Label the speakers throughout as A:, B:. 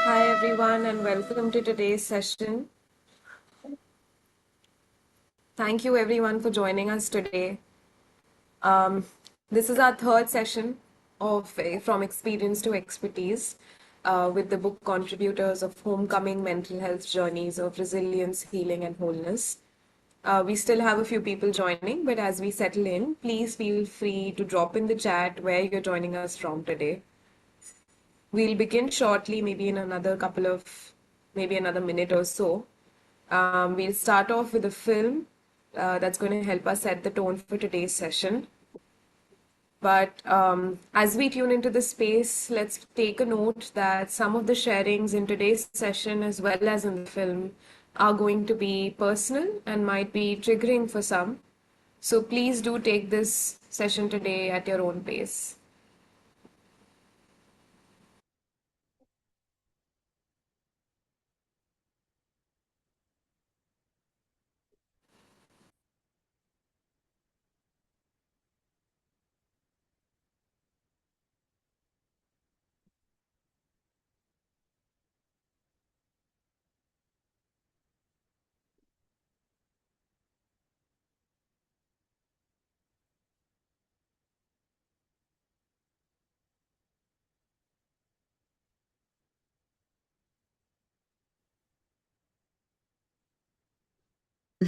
A: Hi everyone and welcome to today's session. Thank you everyone for joining us today. This is our third session of From Experience to Expertise with the book contributors of Homecoming Mental Health Journeys of Resilience, Healing and Wholeness. We still have a few people joining, but as we settle in, please feel free to drop in the chat where you're joining us from today. We'll begin shortly, maybe in maybe another minute or so. We'll start off with a film that's going to help us set the tone for today's session. But as we tune into the space, let's take a note that some of the sharings in today's session, as well as in the film, are going to be personal and might be triggering for some. So please do take this session today at your own pace.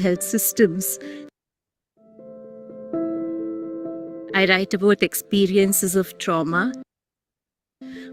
B: Health systems. I write about experiences of trauma,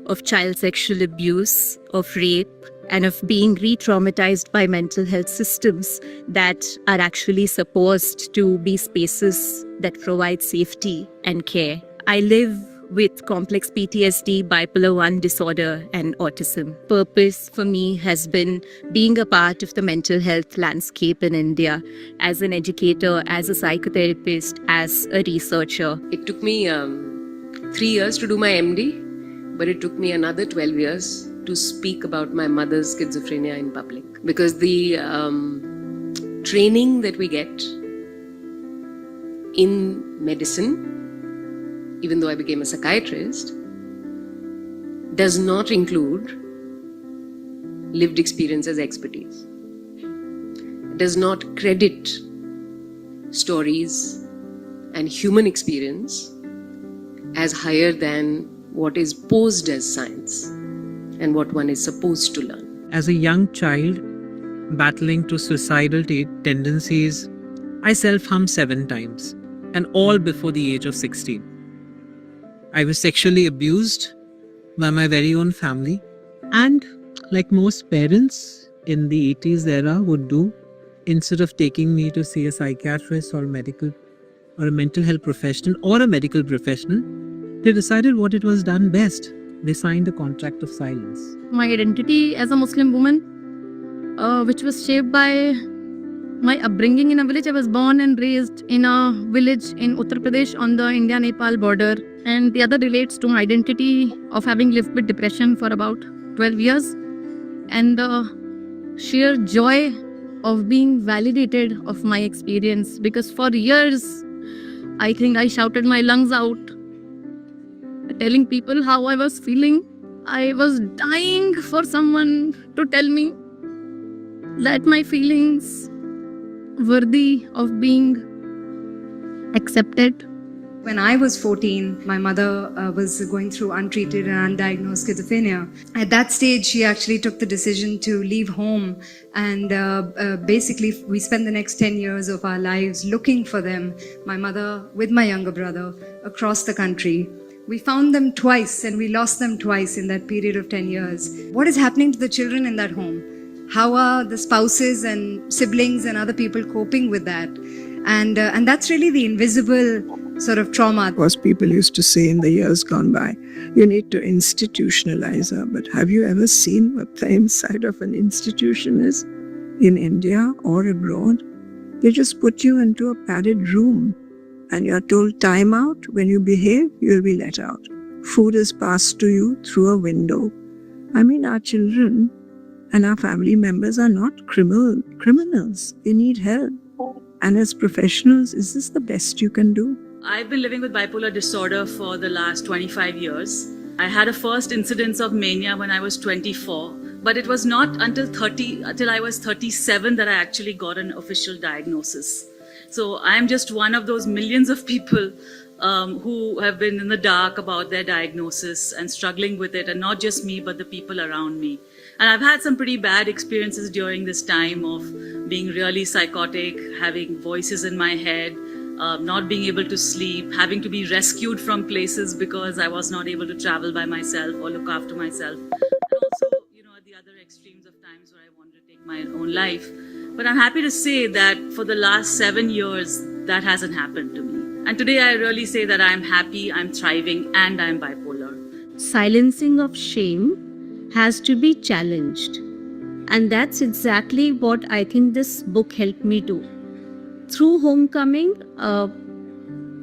B: of child sexual abuse, of rape, and of being re-traumatized by mental health systems that are actually supposed to be spaces that provide safety and care. I live with complex PTSD, bipolar 1 disorder, and autism. Purpose for me has been being a part of the mental health landscape in India as an educator, as a psychotherapist, as a researcher.
C: It took me 3 years to do my MD, but it took me another 12 years to speak about my mother's schizophrenia in public. Because the training that we get in medicine, even though I became a psychiatrist, does not include lived experience as expertise. It does not credit stories and human experience as higher than what is posed as science and what one is supposed to learn.
D: As a young child battling to suicidal tendencies, I self-harmed 7 times, and all before the age of 16. I was sexually abused by my very own family, and like most parents in the 80s era would do, instead of taking me to see a psychiatrist or a mental health professional or a medical professional, they decided what it was done best. They signed a contract of silence.
E: My identity as a Muslim woman, which was shaped by my upbringing in a village. I was born and raised in a village in Uttar Pradesh on the India-Nepal border. And the other relates to my identity of having lived with depression for about 12 years. And the sheer joy of being validated of my experience. Because for years, I think I shouted my lungs out, telling people how I was feeling. I was dying for someone to tell me that my feelings worthy of being accepted.
F: When I was 14, my mother was going through untreated and undiagnosed schizophrenia. At that stage, she actually took the decision to leave home, and basically we spent the next 10 years of our lives looking for them, my mother with my younger brother, across the country. We found them twice and we lost them twice in that period of 10 years. What is happening to the children in that home? How are the spouses and siblings and other people coping with that? And that's really the invisible sort of trauma.
G: Because people used to say in the years gone by, you need to institutionalize her. But have you ever seen what the inside of an institution is in India or abroad? They just put you into a padded room and you're told time out. When you behave, you'll be let out. Food is passed to you through a window. I mean, our children and our family members are not criminals. They need help. And as professionals, is this the best you can do?
H: I've been living with bipolar disorder for the last 25 years. I had a first incidence of mania when I was 24, but it was not until I was 37 that I actually got an official diagnosis. So I'm just one of those millions of people who have been in the dark about their diagnosis and struggling with it, and not just me, but the people around me. And I've had some pretty bad experiences during this time of being really psychotic, having voices in my head, not being able to sleep, having to be rescued from places because I was not able to travel by myself or look after myself. And also, at the other extremes of times where I wanted to take my own life. But I'm happy to say that for the last 7 years, that hasn't happened to me. And today I really say that I'm happy, I'm thriving, and I'm bipolar.
B: Silencing of shame has to be challenged. And that's exactly what I think this book helped me do. Through Homecoming,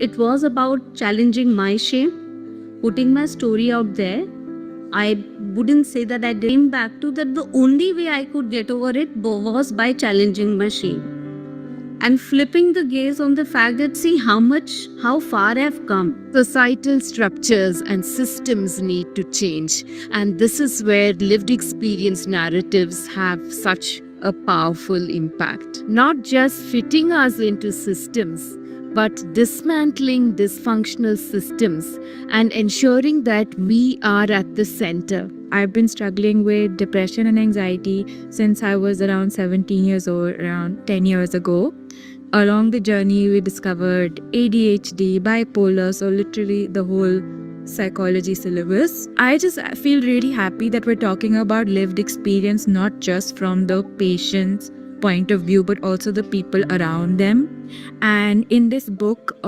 B: it was about challenging my shame, putting my story out there. I wouldn't say that I came back to that the only way I could get over it was by challenging my shame. And flipping the gaze on the fact that see how far I've come. Societal structures and systems need to change. And this is where lived experience narratives have such a powerful impact. Not just fitting us into systems, but dismantling dysfunctional systems and ensuring that we are at the center. I've been struggling with depression and anxiety since I was around 17 years old, around 10 years ago. Along the journey, we discovered ADHD, bipolar, so literally the whole psychology syllabus. I just feel really happy that we're talking about lived experience, not just from the patient's point of view, but also the people around them. And in this book,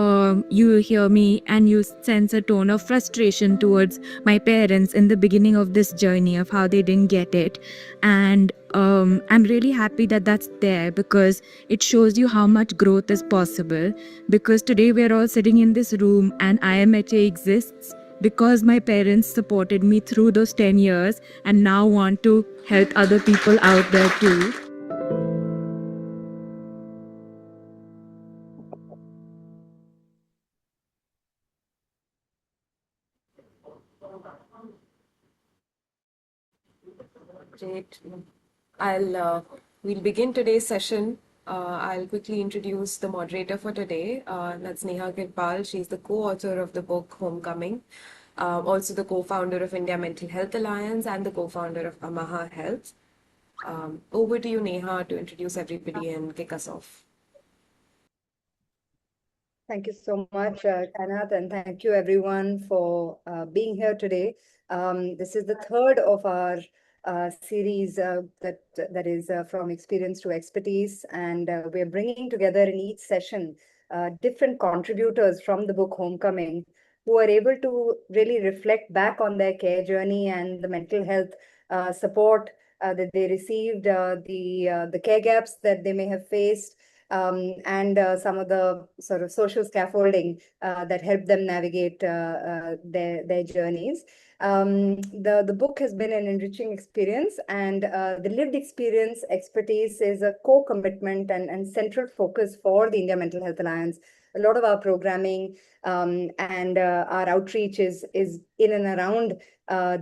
B: you hear me and you sense a tone of frustration towards my parents in the beginning of this journey of how they didn't get it. And I'm really happy that that's there because it shows you how much growth is possible. Because today we're all sitting in this room and IMHA exists because my parents supported me through those 10 years and now want to help other people out there too.
A: Great. We'll begin today's session. I'll quickly introduce the moderator for today. That's Neha Kirpal. She's the co-author of the book Homecoming, also the co-founder of India Mental Health Alliance and the co-founder of Amaha Health. Over to you, Neha, to introduce everybody and kick us off.
F: Thank you so much, Kanath, and thank you everyone for being here today. This is the third of our series that is from experience to expertise, and we're bringing together in each session different contributors from the book Homecoming who are able to really reflect back on their care journey and the mental health support that they received, the care gaps that they may have faced, and some of the sort of social scaffolding that help them navigate their journeys. The book has been an enriching experience, and the lived experience expertise is a core commitment and central focus for the India Mental Health Alliance. A lot of our programming and our outreach is in and around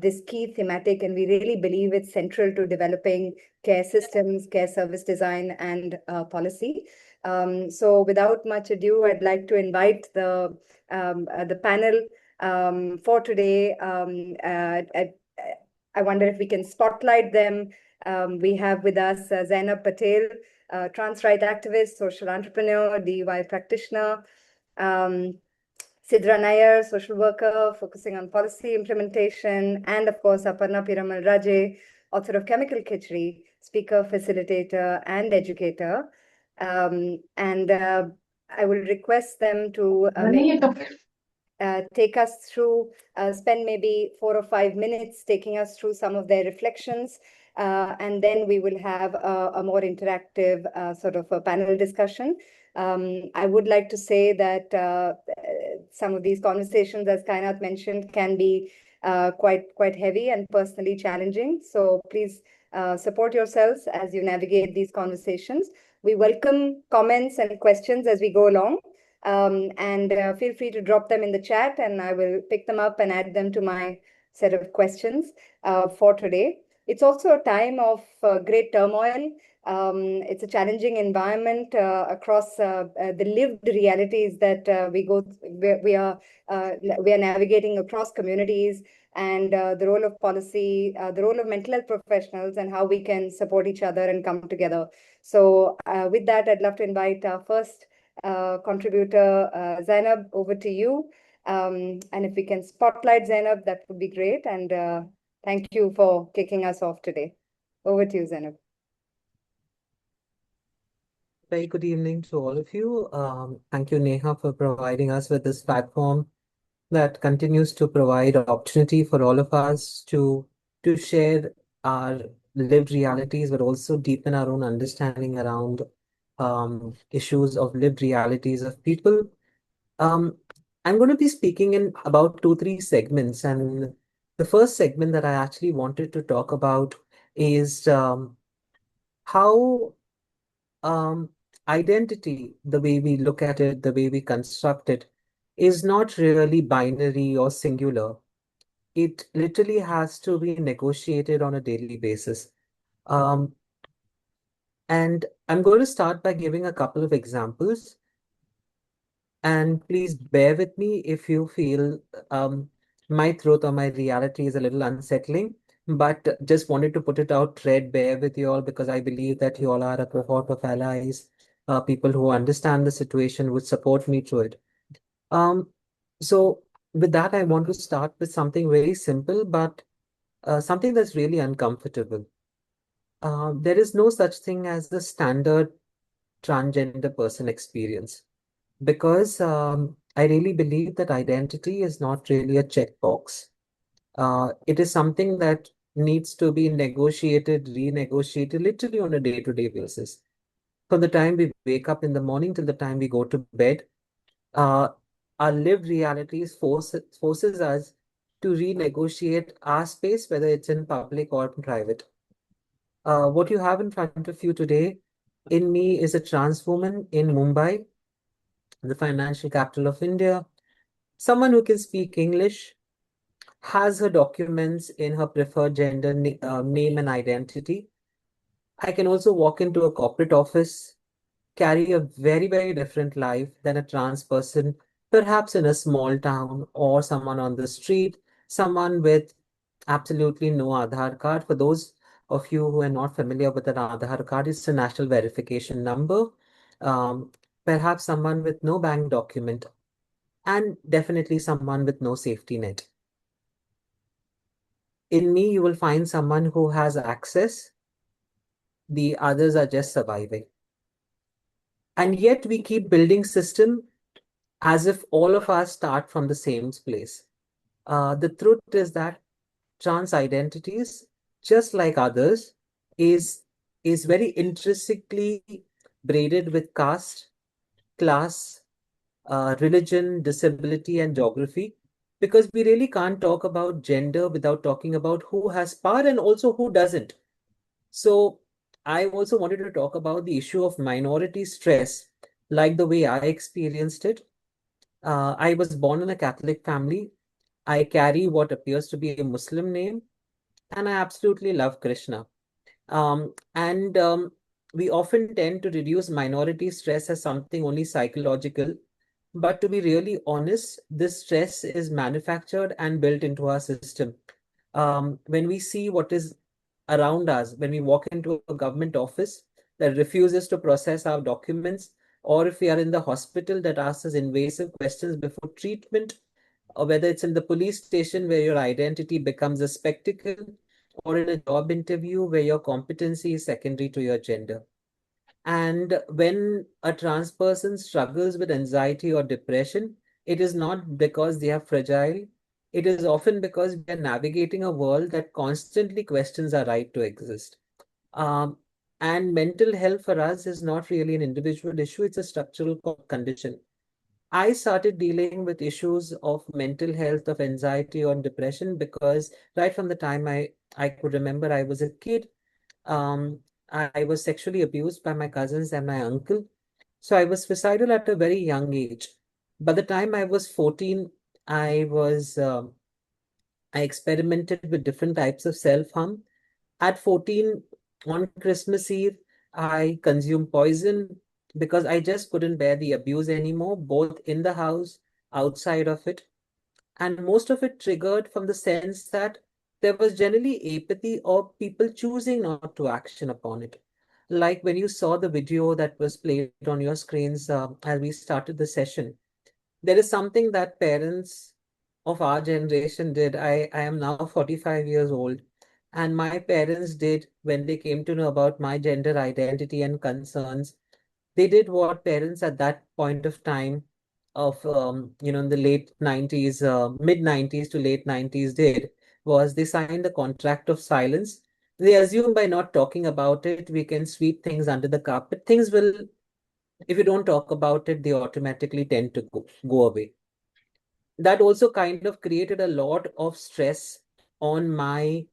F: this key thematic, and we really believe it's central to developing care systems, care service design, and policy. So without much ado, I'd like to invite the panel for today. I wonder if we can spotlight them. We have with us Zainab Patel, trans rights activist, social entrepreneur, DUI practitioner. Sidrah Naiyer, social worker, focusing on policy implementation, and of course, Aparna Piramal Raje, author of Chemical Khichdi, speaker, facilitator, and educator. And I will request them to take us through, spend maybe 4 or 5 minutes taking us through some of their reflections. And then we will have a more interactive sort of a panel discussion. I would like to say that some of these conversations, as Kainath mentioned, can be quite heavy and personally challenging. So please support yourselves as you navigate these conversations. We welcome comments and questions as we go along. And feel free to drop them in the chat, and I will pick them up and add them to my set of questions for today. It's also a time of great turmoil. It's a challenging environment across the lived realities that we are navigating across communities, and the role of policy, the role of mental health professionals, and how we can support each other and come together. So, with that, I'd love to invite our first contributor, Zainab, over to you. And if we can spotlight Zainab, that would be great. And thank you for kicking us off today. Over to you, Zainab.
D: Very good evening to all of you. Thank you, Neha, for providing us with this platform that continues to provide opportunity for all of us to share our lived realities, but also deepen our own understanding around issues of lived realities of people. I'm going to be speaking in about 2, 3 segments, and the first segment that I actually wanted to talk about is how identity, the way we look at it, the way we construct it, is not really binary or singular. It literally has to be negotiated on a daily basis. Um, and I'm going to start by giving a couple of examples. And please bear with me if you feel my truth or my reality is a little unsettling. But just wanted to put it out threadbare with you all because I believe that you all are a cohort of allies, people who understand the situation, would support me through it. So with that, I want to start with something very simple, but something that's really uncomfortable. There is no such thing as the standard transgender person experience because I really believe that identity is not really a checkbox. It is something that needs to be negotiated, renegotiated, literally on a day-to-day basis. From the time we wake up in the morning till the time we go to bed, uh, our lived realities forces us to renegotiate our space, whether it's in public or private. What you have in front of you today in me is a trans woman in Mumbai, the financial capital of India, someone who can speak English, has her documents in her preferred gender, name, and identity. I can also walk into a corporate office, carry a very, very different life than a trans person, perhaps in a small town or someone on the street, someone with absolutely no Aadhaar card. For those of you who are not familiar with an Aadhaar card, it's a national verification number. Um, Perhaps someone with no bank document, and definitely someone with no safety net. In me, you will find someone who has access. The others are just surviving. And yet we keep building system as if all of us start from the same place. The truth is that trans identities, just like others, is very intrinsically braided with caste, class, religion, disability, and geography. Because we really can't talk about gender without talking about who has power and also who doesn't. So I also wanted to talk about the issue of minority stress, like the way I experienced it. I was born in a Catholic family. I carry what appears to be a Muslim name, and I absolutely love Krishna. And we often tend to reduce minority stress as something only psychological. But to be really honest, this stress is manufactured and built into our system. When we see what is around us, when we walk into a government office that refuses to process our documents, or if we are in the hospital that asks us invasive questions before treatment, or whether it's in the police station where your identity becomes a spectacle, or in a job interview where your competency is secondary to your gender. And when a trans person struggles with anxiety or depression, it is not because they are fragile. It is often because we are navigating a world that constantly questions our right to exist. Um, and mental health for us is not really an individual issue, it's a structural condition. I started dealing with issues of mental health, of anxiety or depression because right from the time I could remember I was a kid, um, I was sexually abused by my cousins and my uncle. So I was suicidal at a very young age. By the time I was 14, I was I experimented with different types of self-harm. At 14, on Christmas Eve, I consumed poison because I just couldn't bear the abuse anymore, both in the house, outside of it. And most of it triggered from the sense that there was generally apathy or people choosing not to action upon it. Like when you saw the video that was played on your screens as we started the session, there is something that parents of our generation did. I am now 45 years old, and my parents did when they came to know about my gender identity and concerns. They did what parents at that point of time of in the late 90s, mid 90s to late 90s did was they signed a contract of silence. They assume by not talking about it, we can sweep things under the carpet. Things will, if you don't talk about it, they automatically tend to go away. That also kind of created a lot of stress on my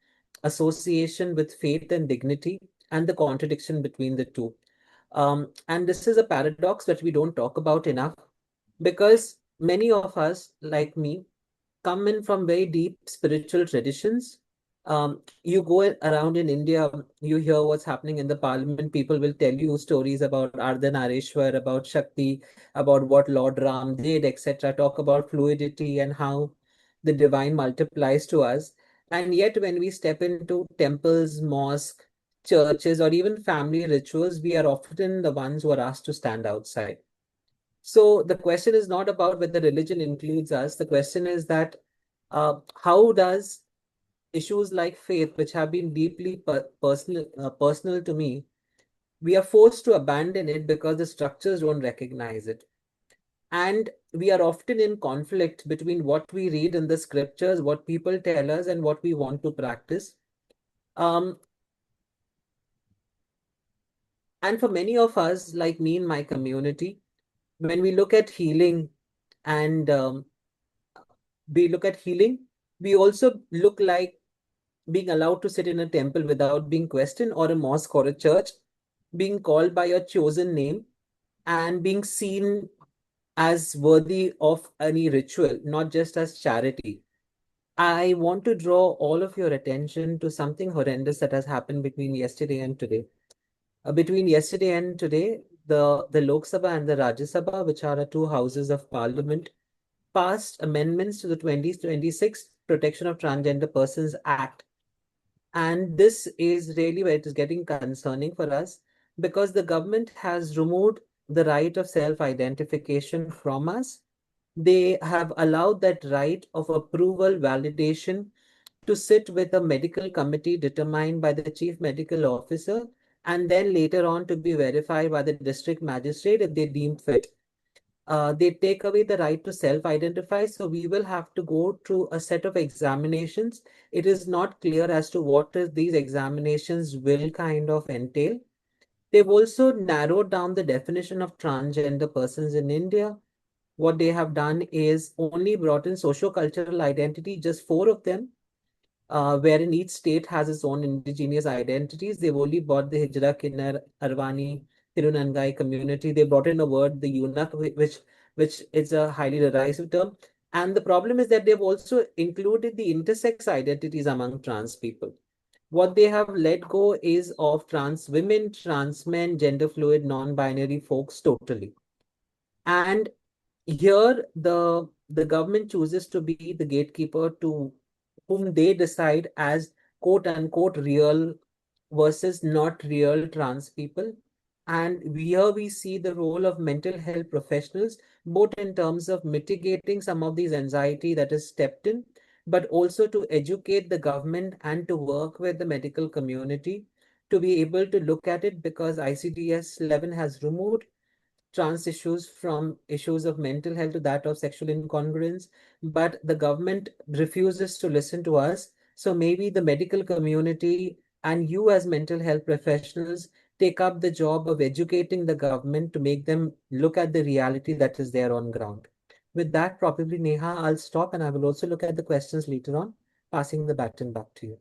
D: association with faith and dignity and the contradiction between the two. And this is a paradox that we don't talk about enough because many of us, like me, come in from very deep spiritual traditions. You go around in India, you hear what's happening in the parliament. People will tell you stories about Ardhanarishwar, about Shakti, about what Lord Ram did, etc. Talk about fluidity and how the divine multiplies to us. And yet, when we step into temples, mosques, churches, or even family rituals, we are often the ones who are asked to stand outside. So the question is not about whether religion includes us. The question is that how does issues like faith, which have been deeply personal to me, we are forced to abandon it because the structures don't recognize it. And we are often in conflict between what we read in the scriptures, what people tell us, and what we want to practice. Um, and for many of us, like me in my community, when we look at healing and we look at healing, we also look like being allowed to sit in a temple without being questioned, or a mosque or a church, being called by your chosen name and being seen as worthy of any ritual, not just as charity. I want to draw all of your attention to something horrendous that has happened between yesterday and today. Between yesterday and today, the Lok Sabha and the Rajya Sabha, which are the two houses of parliament, passed amendments to the 2026 Protection of Transgender Persons Act. And this is really where it is getting concerning for us because the government has removed the right of self-identification from us. They have allowed that right of approval validation to sit with a medical committee determined by the chief medical officer and then later on to be verified by the district magistrate if they deem fit. They take away the right to self-identify. So we will have to go through a set of examinations. It is not clear as to what these examinations will kind of entail. They've also narrowed down the definition of transgender persons in India. What they have done is only brought in socio-cultural identity, just four of them, wherein each state has its own indigenous identities. They've only brought the Hijra, Kinnar, Arvani, Tirunangai community. They brought in a word, the eunuch, which is a highly derisive term. And the problem is that they've also included the intersex identities among trans people. What they have let go is of trans women, trans men, gender fluid, non-binary folks totally. And here the government chooses to be the gatekeeper to whom they decide as quote unquote real versus not real trans people. And here we see the role of mental health professionals, both in terms of mitigating some of these anxiety that is stepped in, but also to educate the government and to work with the medical community to be able to look at it because ICDS 11 has removed trans issues from issues of mental health to that of sexual incongruence, but the government refuses to listen to us. So maybe the medical community and you as mental health professionals take up the job of educating the government to make them look at the reality that is there on ground. With that, probably Neha, I'll stop and I will also look at the questions later on, passing the baton back to you.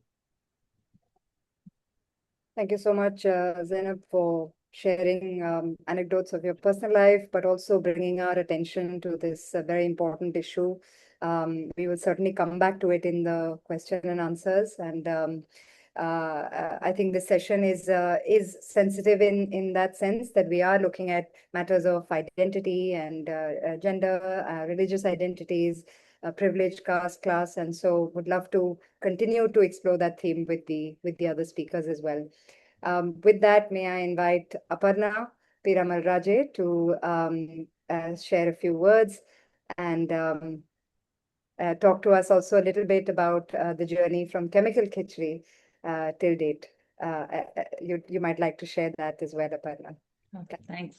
F: Thank you so much, Zainab, for sharing anecdotes of your personal life, but also bringing our attention to this very important issue We will certainly come back to it in the question and answers. And I think this session is sensitive in that sense, that we are looking at matters of identity and gender, religious identities, privilege, caste, class, and so would love to continue to explore that theme with the other speakers as well. With that, may I invite Aparna Piramal Raje to share a few words and talk to us also a little bit about the journey from chemical Khichdi till date. You might like to share that as well, Aparna.
I: Okay, thanks.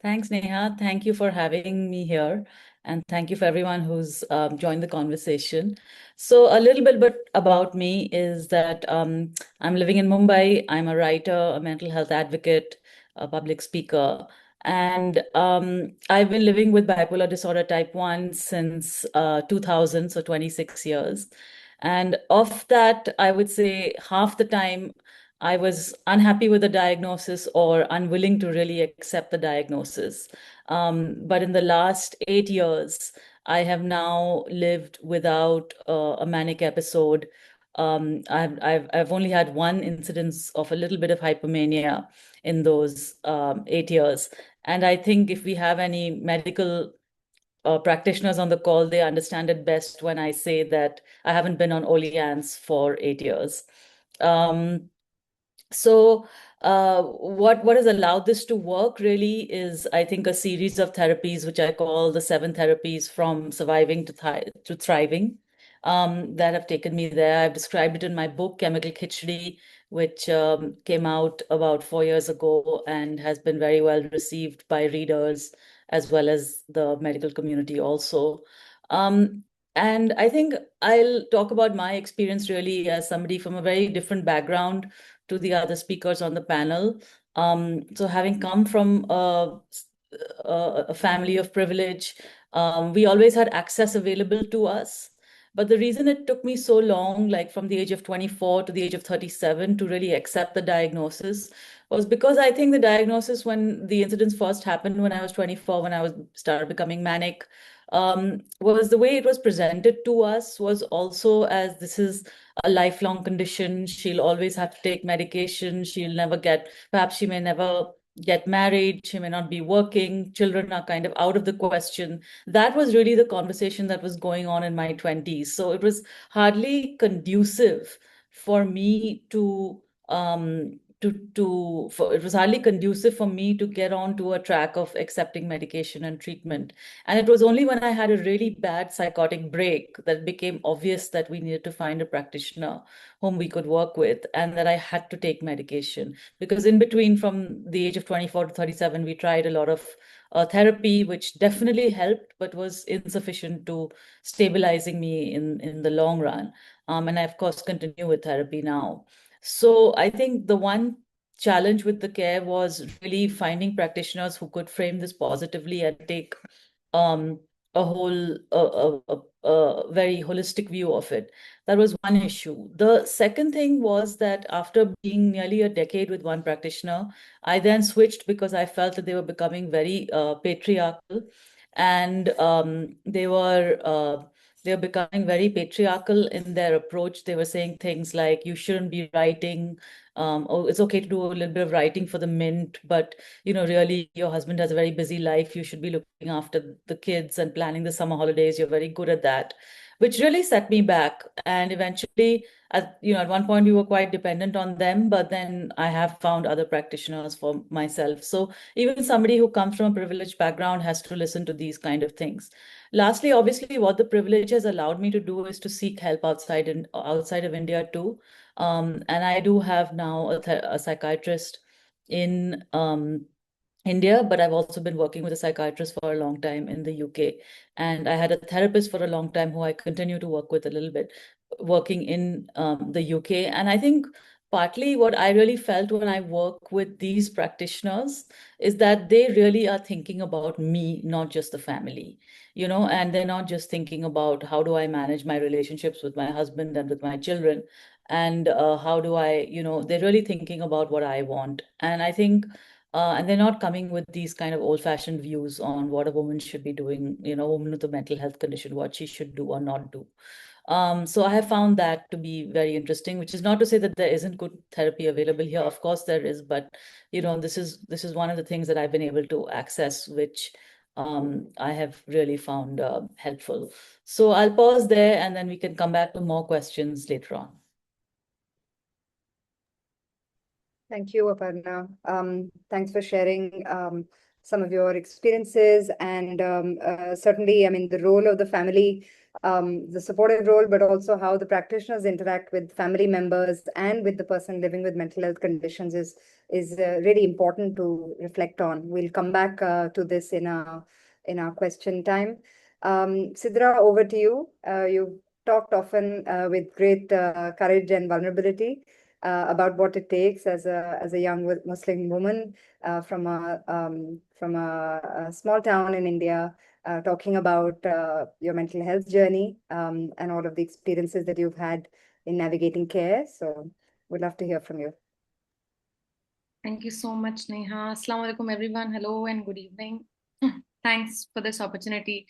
I: Thanks, Neha. Thank you for having me here. And thank you for everyone who's joined the conversation. So a little bit about me is that I'm living in Mumbai. I'm a writer, a mental health advocate, a public speaker. And I've been living with bipolar disorder type 1 since 2000, so 26 years. And of that, I would say half the time I was unhappy with the diagnosis or unwilling to really accept the diagnosis. But in the last 8 years, I have now lived without a manic episode. I've only had one incidence of a little bit of hypomania in those 8 years. And I think if we have any medical practitioners on the call, they understand it best when I say that I haven't been on Oleans for 8 years. So what has allowed this to work really is, I think, a series of therapies, which I call the 7 therapies from surviving to thriving, that have taken me there. I've described it in my book, Chemical Khichdi, which came out about 4 years ago and has been very well received by readers as well as the medical community also. And I think I'll talk about my experience really as somebody from a very different background to the other speakers on the panel. So having come from a family of privilege, we always had access available to us. But the reason it took me so long, like from the age of 24 to the age of 37, to really accept the diagnosis was because I think the diagnosis, when the incidents first happened when I was 24, when I was started becoming manic, was the way it was presented to us was also as this is a lifelong condition. She'll always have to take medication. She'll never get, perhaps she may never get married. She may not be working. Children are kind of out of the question. That was really the conversation that was going on in my 20s. So it was hardly conducive for me it was hardly conducive for me to get onto a track of accepting medication and treatment. And it was only when I had a really bad psychotic break that it became obvious that we needed to find a practitioner whom we could work with, and that I had to take medication. Because in between, from the age of 24 to 37, we tried a lot of therapy, which definitely helped, but was insufficient to stabilizing me in the long run. And I, of course, continue with therapy now. So I think the one challenge with the care was really finding practitioners who could frame this positively and take a whole, a very holistic view of it. That was one issue. The second thing was that after being nearly a decade with one practitioner, I then switched because I felt that they were becoming very patriarchal, and they were becoming very patriarchal in their approach. They were saying things like, you shouldn't be writing. Oh, it's okay to do a little bit of writing for the mint, but really, your husband has a very busy life. You should be looking after the kids and planning the summer holidays. You're very good at that, which really set me back. And eventually, at one point, we were quite dependent on them, but then I have found other practitioners for myself. So even somebody who comes from a privileged background has to listen to these kind of things. Lastly, obviously, what the privilege has allowed me to do is to seek help outside of India too. And I do have now a psychiatrist in India, but I've also been working with a psychiatrist for a long time in the UK. And I had a therapist for a long time who I continue to work with a little bit, working in the UK. And I think partly what I really felt when I work with these practitioners is that they really are thinking about me, not just the family, and they're not just thinking about how do I manage my relationships with my husband and with my children, and how do I, they're really thinking about what I want. And I think And they're not coming with these kind of old-fashioned views on what a woman should be doing, a woman with a mental health condition, what she should do or not do. So I have found that to be very interesting, which is not to say that there isn't good therapy available here. Of course there is, but this is one of the things that I've been able to access, which I have really found helpful. So I'll pause there, and then we can come back to more questions later on.
F: Thank you, Aparna. Thanks for sharing some of your experiences, and certainly, I mean, the role of the family, the supportive role, but also how the practitioners interact with family members and with the person living with mental health conditions is really important to reflect on. We'll come back to this in our question time. Sidra, over to you. You've talked often with great courage and vulnerability about what it takes as a young Muslim woman from a small town in India, talking about your mental health journey and all of the experiences that you've had in navigating care. So we'd love to hear from you.
J: Thank you so much, Neha. Assalamu alaikum, everyone. Hello and good evening. Thanks for this opportunity.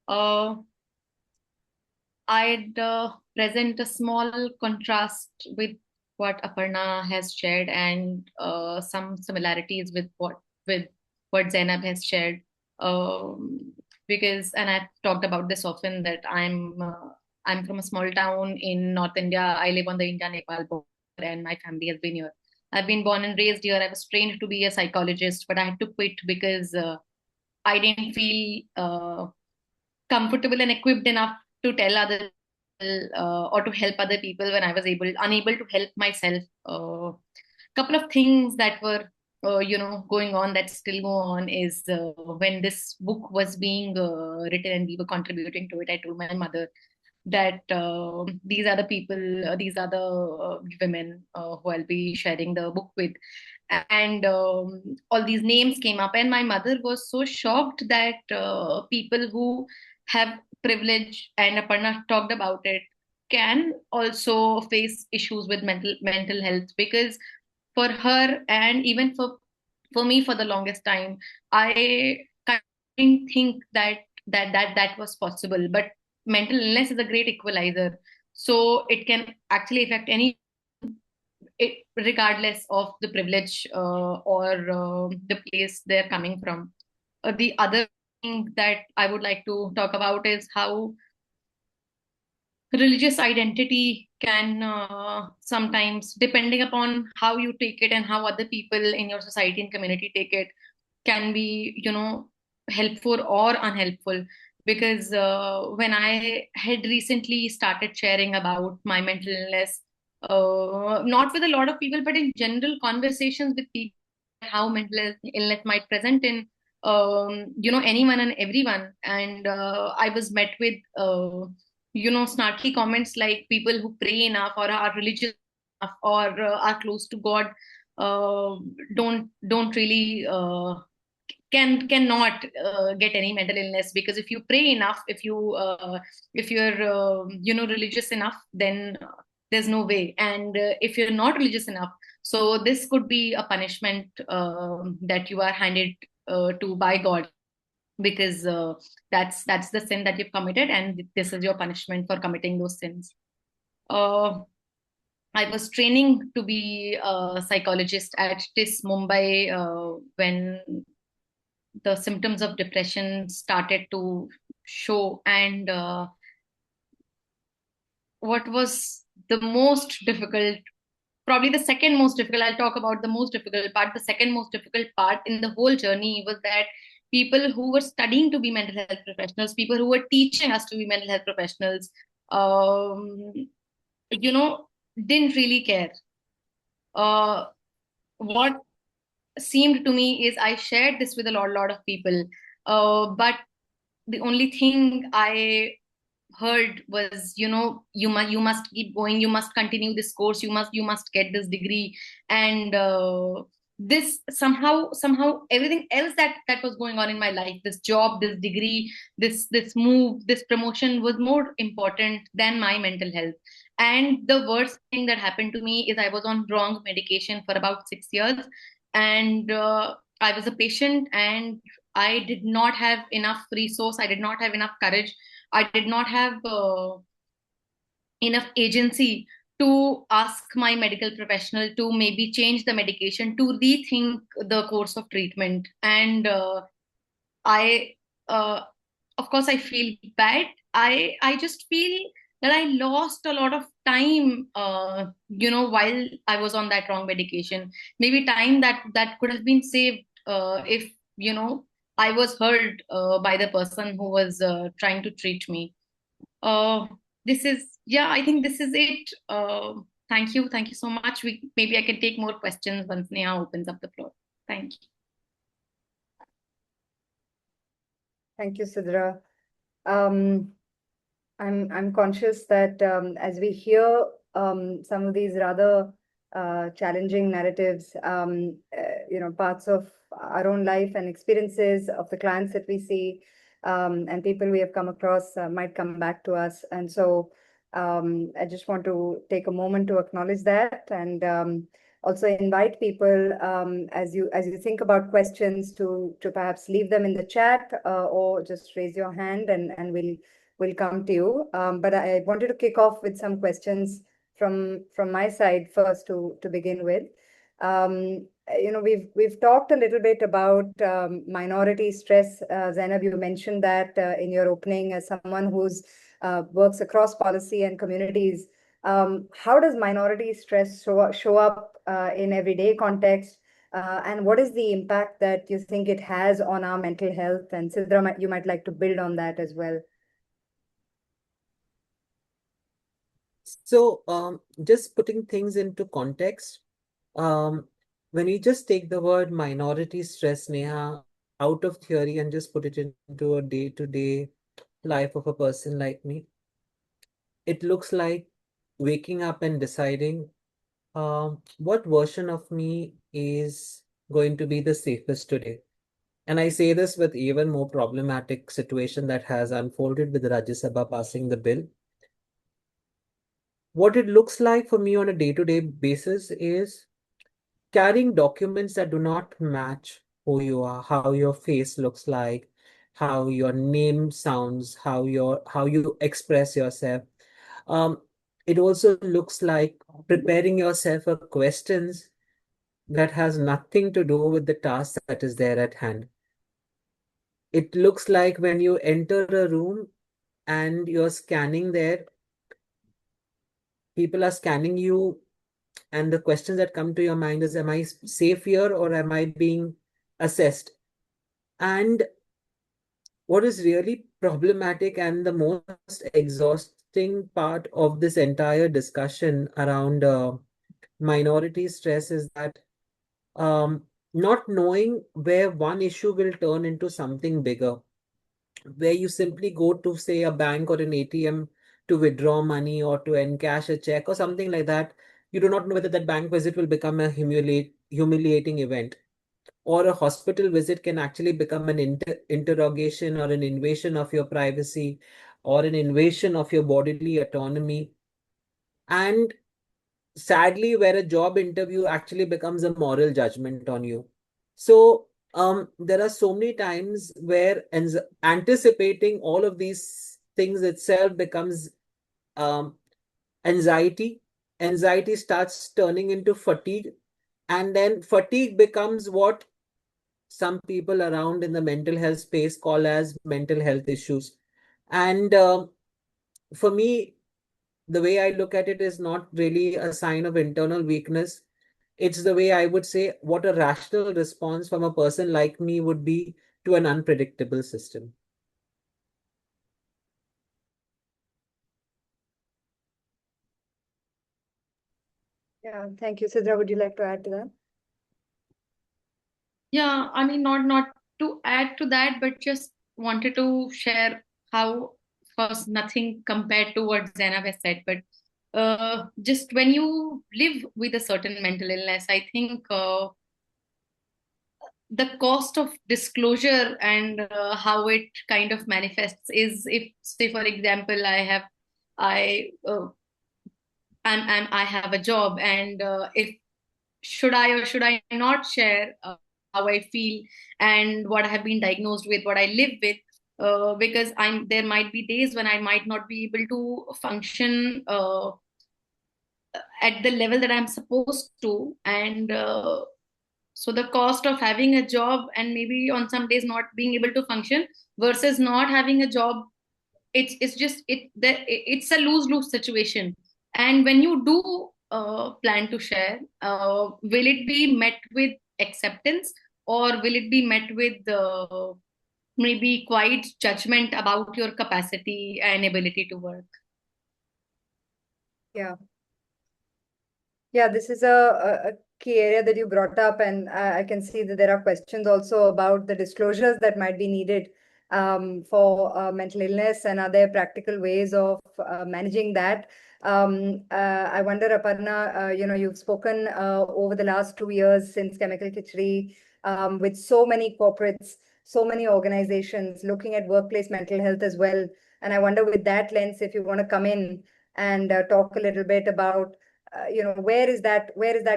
J: I'd present a small contrast with what Aparna has shared and some similarities with what Zainab has shared. Because, and I've talked about this often, that I'm from a small town in North India. I live on the India-Nepal border, and my family has been here. I've been born and raised here. I was trained to be a psychologist, but I had to quit because I didn't feel comfortable and equipped enough to tell other people or to help other people when I was unable to help myself. Couple of things that were going on, that still go on, is when this book was being written and we were contributing to it, I told my mother that these are the people, these are the women who I'll be sharing the book with. And all these names came up, and my mother was so shocked that people who have privilege, and Aparna talked about it, can also face issues with mental health. Because for her, and even for me, for the longest time, I kind of didn't think that was possible. But mental illness is a great equalizer, so it can actually affect any, regardless of the privilege or the place they're coming from. The other thing that I would like to talk about is how religious identity can sometimes, depending upon how you take it and how other people in your society and community take it, can be helpful or unhelpful. Because when I had recently started sharing about my mental illness, not with a lot of people, but in general conversations with people, how mental illness might present in anyone and everyone, and I was met with snarky comments like people who pray enough or are religious enough or are close to God don't really cannot get any mental illness, because if you pray enough, if you're religious enough, then there's no way. And if you're not religious enough, so this could be a punishment that you are handed to by God, because that's the sin that you've committed, and this is your punishment for committing those sins. I was training to be a psychologist at TIS Mumbai when the symptoms of depression started to show, and what was the most difficult, probably the second most difficult, I'll talk about the most difficult part. The second most difficult part in the whole journey was that people who were studying to be mental health professionals, people who were teaching us to be mental health professionals, didn't really care. What seemed to me is I shared this with a lot of people, but the only thing I heard was, you must keep going, you must continue this course, you must get this degree. And this somehow everything else that was going on in my life, this job, this degree, this move, this promotion, was more important than my mental health. And the worst thing that happened to me is I was on wrong medication for about 6 years, and I was a patient and I did not have enough resource. I did not have enough courage. I did not have enough agency to ask my medical professional to maybe change the medication, to rethink the course of treatment. And I, uh, of course, I feel bad. I just feel that I lost a lot of time, while I was on that wrong medication. Maybe time that could have been saved if I was heard by the person who was trying to treat me. Uh, this is, yeah, I think this is it. Thank you so much. Maybe I can take more questions once Neha opens up the floor. Thank you.
K: Thank you, Sidra. I'm conscious that as we hear some of these rather challenging narratives, parts of our own life and experiences of the clients that we see and people we have come across might come back to us. And so I just want to take a moment to acknowledge that and also invite people as you think about questions to perhaps leave them in the chat or just raise your hand and we'll come to you. But I wanted to kick off with some questions from my side first to begin with. We've talked a little bit about minority stress. Zainab, you mentioned that in your opening as someone who's works across policy and communities. How does minority stress show up in everyday context? And what is the impact that you think it has on our mental health? And Sidra, you might like to build on that as well.
D: So, just putting things into context, when we just take the word minority stress, Neha, out of theory and just put it into a day-to-day life of a person like me, it looks like waking up and deciding what version of me is going to be the safest today. And I say this with even more problematic situation that has unfolded with Rajya Sabha passing the bill. What it looks like for me on a day-to-day basis is carrying documents that do not match who you are, how your face looks like, how your name sounds, how you express yourself. It also looks like preparing yourself for questions that has nothing to do with the task that is there at hand. It looks like when you enter a room and you're scanning there, people are scanning you, and the questions that come to your mind is, am I safe here or am I being assessed? And what is really problematic and the most exhausting part of this entire discussion around minority stress is that not knowing where one issue will turn into something bigger, where you simply go to, say, a bank or an ATM to withdraw money or to encash a check or something like that. You do not know whether that bank visit will become a humiliating event, or a hospital visit can actually become an interrogation or an invasion of your privacy or an invasion of your bodily autonomy. And sadly, where a job interview actually becomes a moral judgment on you. So there are so many times where anticipating all of these things itself becomes um, anxiety. Anxiety starts turning into fatigue, and then fatigue becomes what some people around in the mental health space call as mental health issues. And for me, the way I look at it is not really a sign of internal weakness. It's the way I would say what a rational response from a person like me would be to an unpredictable system.
K: Yeah, thank you. Sidra, would you like to add to that?
J: Yeah, I mean, not to add to that, but just wanted to share how, of course, nothing compared to what Zainab has said, but just when you live with a certain mental illness, I think the cost of disclosure and how it kind of manifests is, if, say, for example, I I have a job, and if should I or should I not share how I feel and what I have been diagnosed with, what I live with. Because there might be days when I might not be able to function at the level that I'm supposed to, and so the cost of having a job and maybe on some days not being able to function versus not having a job, it's just it's a lose-lose situation. And when you do plan to share, will it be met with acceptance, or will it be met with maybe quite judgment about your capacity and ability to work?
K: Yeah. Yeah, this is a key area that you brought up, and I can see that there are questions also about the disclosures that might be needed for mental illness, and are there practical ways of managing that? I wonder, Aparna, you've spoken over the last 2 years since Chemical Khichdi with so many corporates, so many organizations looking at workplace mental health as well. And I wonder, with that lens, if you want to come in and talk a little bit about where is that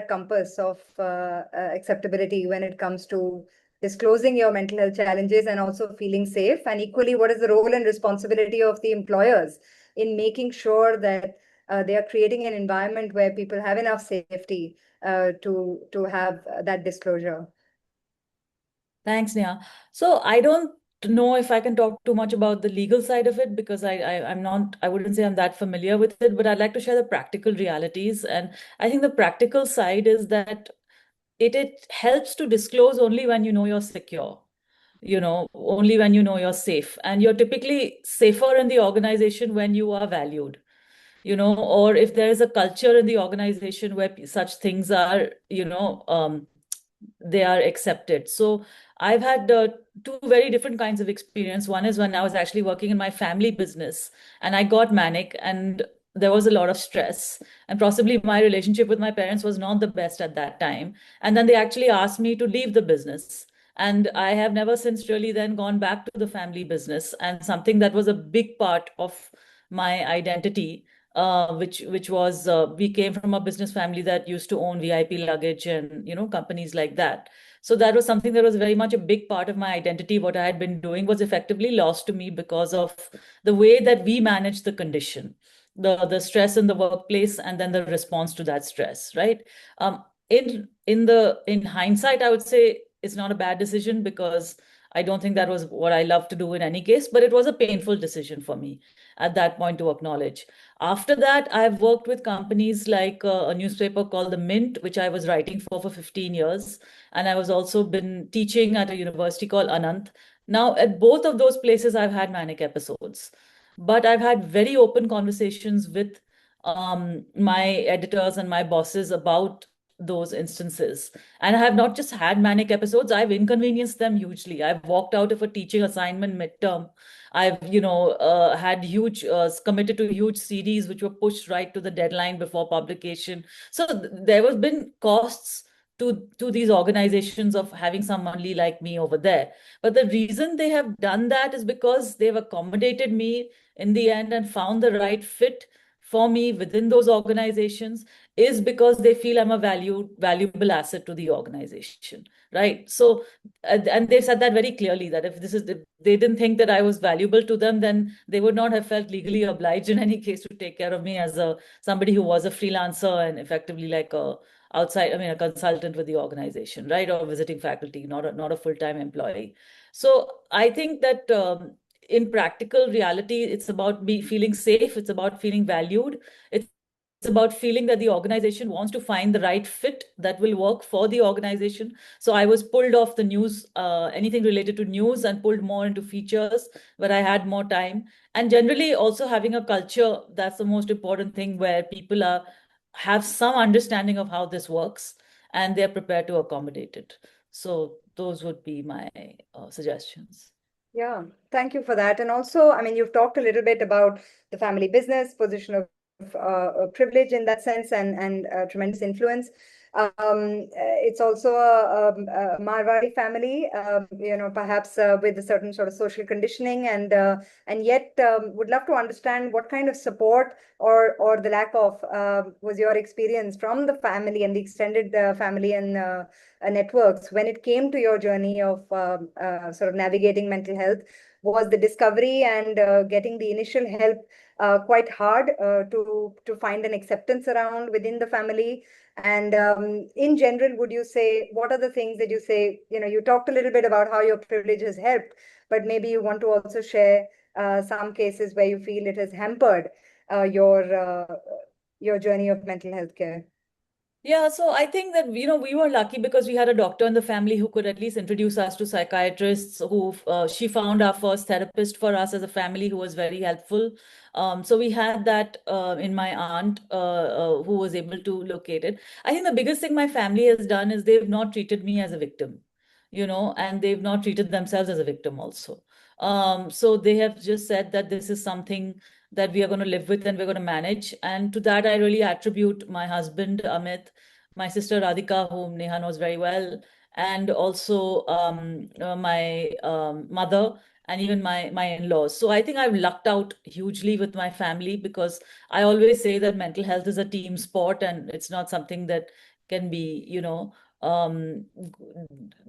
K: compass of acceptability when it comes to disclosing your mental health challenges and also feeling safe, and equally, what is the role and responsibility of the employers in making sure that they are creating an environment where people have enough safety to have that disclosure?
I: Thanks, Neha. So I don't know if I can talk too much about the legal side of it, because I'm not, I wouldn't say I'm that familiar with it, but I'd like to share the practical realities. And I think the practical side is that it helps to disclose only when you know you're secure, only when you know you're safe. And you're typically safer in the organization when you are valued, or if there is a culture in the organization where such things are, they are accepted. So I've had two very different kinds of experience. One is when I was actually working in my family business and I got manic, and there was a lot of stress, and possibly my relationship with my parents was not the best at that time. And then they actually asked me to leave the business. And I have never since really then gone back to the family business, and something that was a big part of my identity, which was we came from a business family that used to own VIP luggage and companies like that. So that was something that was very much a big part of my identity. What I had been doing was effectively lost to me because of the way that we managed the condition, the stress in the workplace, and then the response to that stress. Right. In hindsight, I would say it's not a bad decision, because I don't think that was what I loved to do in any case, but it was a painful decision for me at that point to acknowledge. After that, I've worked with companies like a newspaper called The Mint, which I was writing for 15 years. And I was also been teaching at a university called Anant. Now, at both of those places, I've had manic episodes, but I've had very open conversations with my editors and my bosses about those instances. And I have not just had manic episodes, I've inconvenienced them hugely. I've walked out of a teaching assignment midterm. I've, had committed to huge CDs which were pushed right to the deadline before publication. So there have been costs to these organizations of having somebody like me over there. But the reason they have done that is because they've accommodated me in the end and found the right fit for me within those organizations, is because they feel I'm a valuable asset to the organization, right? So, and they said that very clearly, that if they didn't think that I was valuable to them, then they would not have felt legally obliged in any case to take care of me as somebody who was a freelancer and effectively like a consultant with the organization, right? Or visiting faculty, not a full-time employee. So I think that in practical reality, it's about feeling safe. It's about feeling valued. It's about feeling that the organization wants to find the right fit that will work for the organization. So I was pulled off the news, anything related to news, and pulled more into features where I had more time. And generally also having a culture, that's the most important thing, where people have some understanding of how this works and they're prepared to accommodate it. So those would be my suggestions.
K: Yeah, thank you for that. And also, I mean, you've talked a little bit about the family business, position of privilege in that sense, and tremendous influence. It's also a Marwari family, perhaps with a certain sort of social conditioning, and yet would love to understand what kind of support or the lack of was your experience from the family and the extended family and networks when it came to your journey of sort of navigating mental health. Was the discovery and getting the initial help quite hard to find an acceptance around within the family? And in general, would you say, what are the things that you say, you talked a little bit about how your privilege has helped, but maybe you want to also share some cases where you feel it has hampered your journey of mental health care?
I: Yeah, so I think that we were lucky because we had a doctor in the family who could at least introduce us to psychiatrists. She found our first therapist for us as a family who was very helpful. So we had that in my aunt who was able to locate it. I think the biggest thing my family has done is they've not treated me as a victim, and they've not treated themselves as a victim also. So they have just said that this is something that we are going to live with and we're going to manage. And to that, I really attribute my husband, Amit, my sister, Radhika, whom Neha knows very well, and also my mother and even my in-laws. So I think I've lucked out hugely with my family because I always say that mental health is a team sport and it's not something that can be,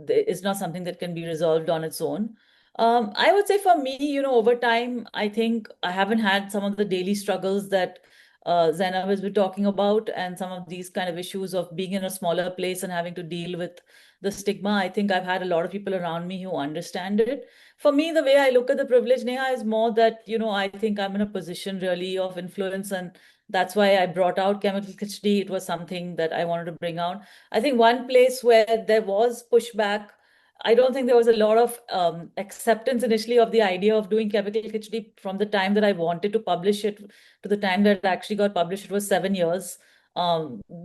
I: it's not something that can be resolved on its own. I would say for me, over time, I think I haven't had some of the daily struggles that Zainab has been talking about, and some of these kind of issues of being in a smaller place and having to deal with the stigma. I think I've had a lot of people around me who understand it. For me, the way I look at the privilege, Neha, is more that, I think I'm in a position really of influence, and that's why I brought out Chemical Khichdi. It was something that I wanted to bring out. I think one place where there was pushback, I don't think there was a lot of acceptance initially of the idea of doing Chemical Khichdi from the time that I wanted to publish it to the time that it actually got published. It was 7 years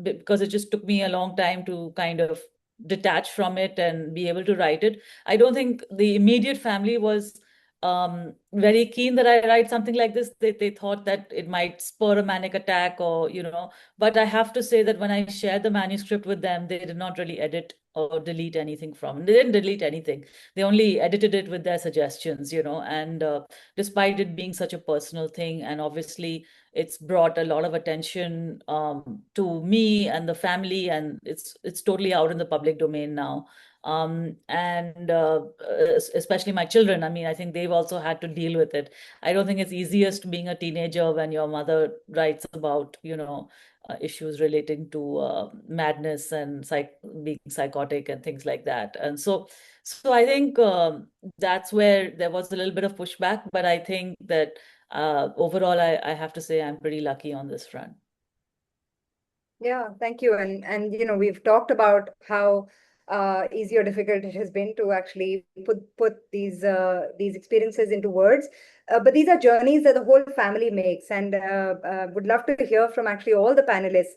I: because it just took me a long time to kind of detach from it and be able to write it. I don't think the immediate family was very keen that I write something like this. They thought that it might spur a manic attack but I have to say that when I shared the manuscript with them, they did not really edit or delete anything from it. They didn't delete anything. They only edited it with their suggestions, and despite it being such a personal thing, and obviously it's brought a lot of attention to me and the family, and it's totally out in the public domain now. And especially my children, I mean, I think they've also had to deal with it. I don't think it's easiest being a teenager when your mother writes about, issues relating to madness and being psychotic and things like that. And so I think that's where there was a little bit of pushback, but I think that overall, I have to say I'm pretty lucky on this front.
K: Yeah, thank you. And we've talked about how easy or difficult it has been to actually put these experiences into words. But these are journeys that the whole family makes, and would love to hear from actually all the panelists.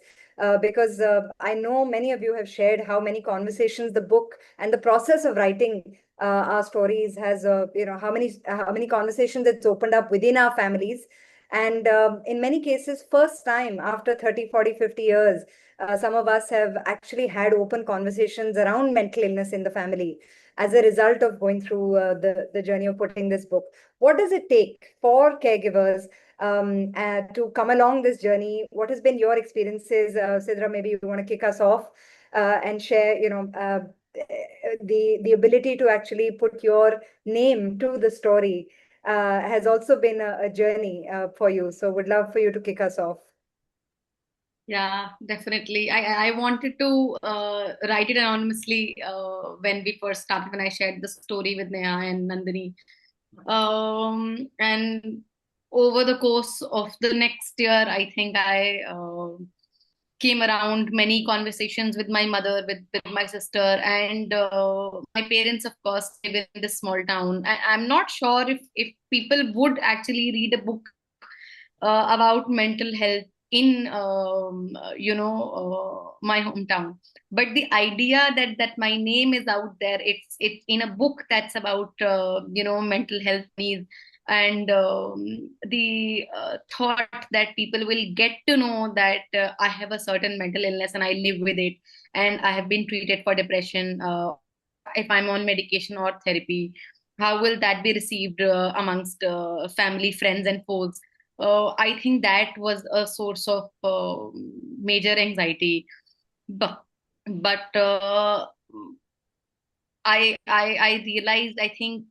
K: Because I know many of you have shared how many conversations the book and the process of writing our stories has, how many conversations it's opened up within our families. And in many cases, first time after 30, 40, 50 years, some of us have actually had open conversations around mental illness in the family as a result of going through the journey of putting this book. What does it take for caregivers to come along this journey? What has been your experiences? Sidra, maybe you want to kick us off and share, the ability to actually put your name to the story has also been a journey for you. So would love for you to kick us off.
J: Yeah, definitely. I wanted to write it anonymously when we first started, when I shared the story with Neha and Nandini. And over the course of the next year, I think I came around many conversations with my mother, with my sister, and my parents, of course, live in this small town. I'm not sure if people would actually read a book about mental health in my hometown, but the idea that my name is out there, it's in a book that's about mental health needs, And the thought that people will get to know that I have a certain mental illness and I live with it, and I have been treated for depression, if I'm on medication or therapy, how will that be received amongst family, friends, and foes? I think that was a source of major anxiety. But I realized, I think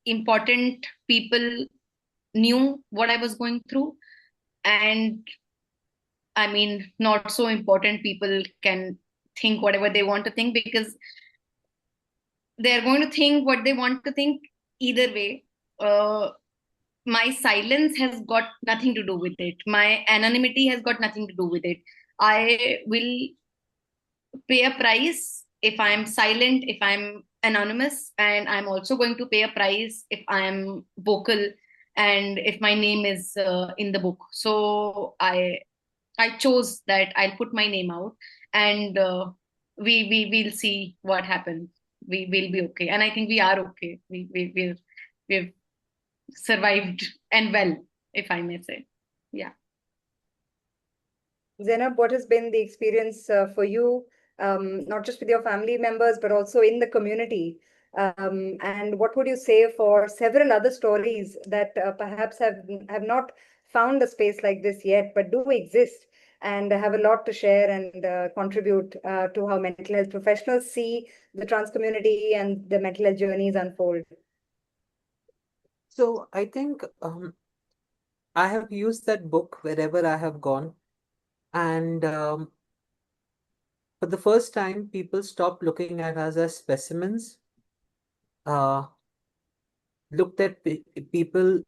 J: important people knew what I was going through, and I mean, not so important people can think whatever they want to think, because they're going to think what they want to think either way. Uh, my silence has got nothing to do with it. My anonymity has got nothing to do with it. I will pay a price if I'm silent, if I'm anonymous, and I'm also going to pay a price if I'm vocal and if my name is in the book. So I chose that I'll put my name out, and we will see what happens. We will be okay, and I think we are okay. We've survived and well, if I may say. Yeah.
K: Zainab, what has been the experience for you, not just with your family members, but also in the community? And what would you say for several other stories that perhaps have not found a space like this yet, but do exist and have a lot to share and contribute to how mental health professionals see the trans community and the mental health journeys unfold?
D: So I think I have used that book wherever I have gone. And for the first time, people stopped looking at us as specimens, uh, looked at people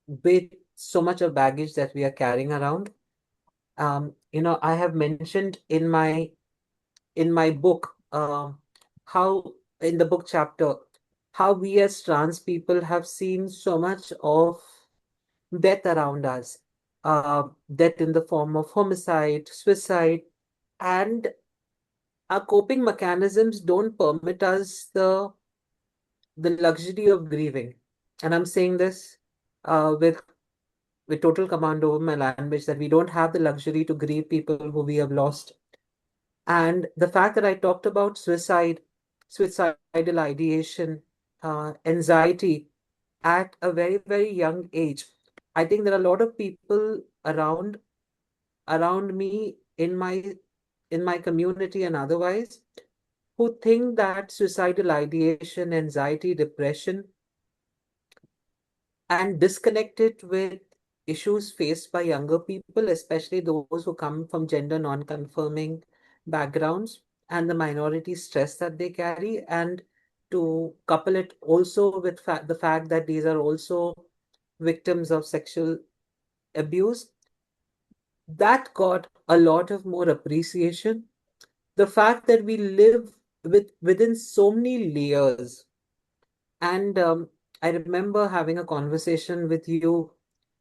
D: with so much of baggage that we are carrying around. I have mentioned in my book, how in the book chapter, how we as trans people have seen so much of death around us, death in the form of homicide, suicide, and our coping mechanisms don't permit us the luxury of grieving. And I'm saying this with total command over my language, that we don't have the luxury to grieve people who we have lost. And the fact that I talked about suicide, suicidal ideation, anxiety at a very, very young age, I think there are a lot of people around me in my community and otherwise who think that suicidal ideation, anxiety, depression, and disconnected with issues faced by younger people, especially those who come from gender non-conforming backgrounds, and the minority stress that they carry, and to couple it also with the fact that these are also victims of sexual abuse, that got a lot of more appreciation. The fact that we live within so many layers. And I remember having a conversation with you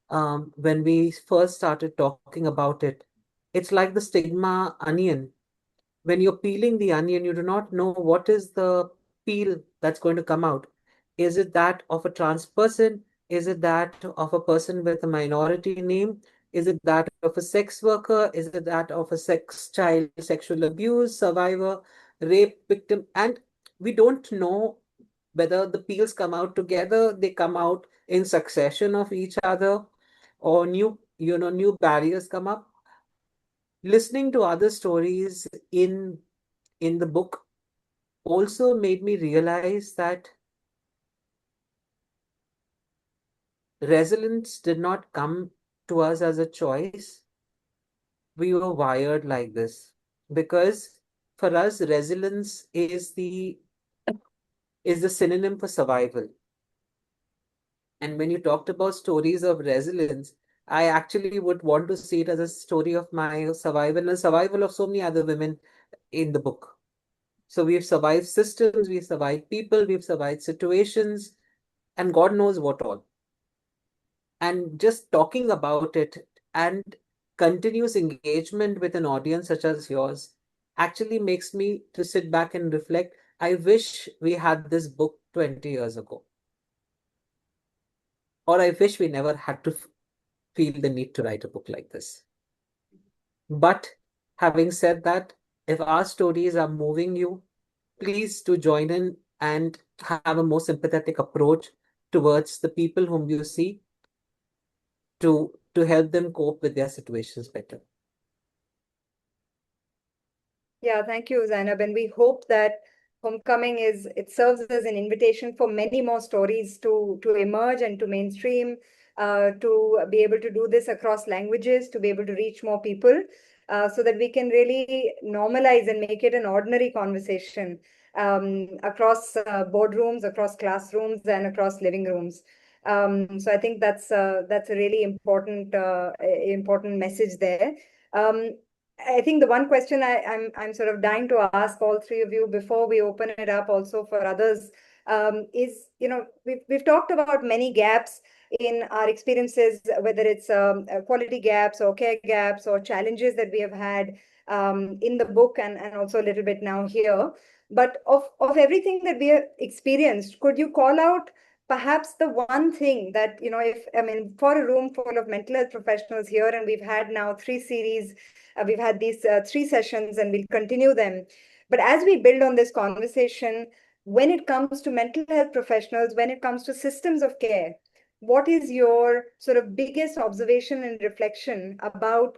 D: when we first started talking about it. It's like the stigma onion. When you're peeling the onion, you do not know what is the peel that's going to come out. Is it that of a trans person? Is it that of a person with a minority name? Is it that of a sex worker? Is it that of a sex child sexual abuse survivor, rape victim? And we don't know whether the peels come out together, they come out in succession of each other, or new barriers come up. Listening to other stories in the book also made me realize that resilience did not come to us as a choice. We were wired like this because for us resilience is the synonym for survival. And when you talked about stories of resilience, I actually would want to see it as a story of my survival and survival of so many other women in the book. So we've survived systems, we've survived people, we've survived situations, and God knows what all. And just talking about it and continuous engagement with an audience such as yours actually makes me to sit back and reflect. I wish we had this book 20 years ago. or I wish we never had to feel the need to write a book like this. But having said that, if our stories are moving you, please do join in and have a more sympathetic approach towards the people whom you see to help them cope with their situations better.
K: Yeah, thank you, Zainab. And we hope that Homecoming it serves as an invitation for many more stories to emerge and to mainstream, to be able to do this across languages, to be able to reach more people, so that we can really normalize and make it an ordinary conversation across boardrooms, across classrooms, and across living rooms. So I think that's a really important message there. Um, I think the one question I'm sort of dying to ask all three of you before we open it up also for others is, we've talked about many gaps in our experiences, whether it's quality gaps or care gaps or challenges that we have had in the book and also a little bit now here. But of everything that we have experienced, could you call out perhaps the one thing that, if, I mean, for a room full of mental health professionals here, and we've had now 3 series. We've had these 3 sessions and we'll continue them. But as we build on this conversation, when it comes to mental health professionals, when it comes to systems of care, what is your sort of biggest observation and reflection about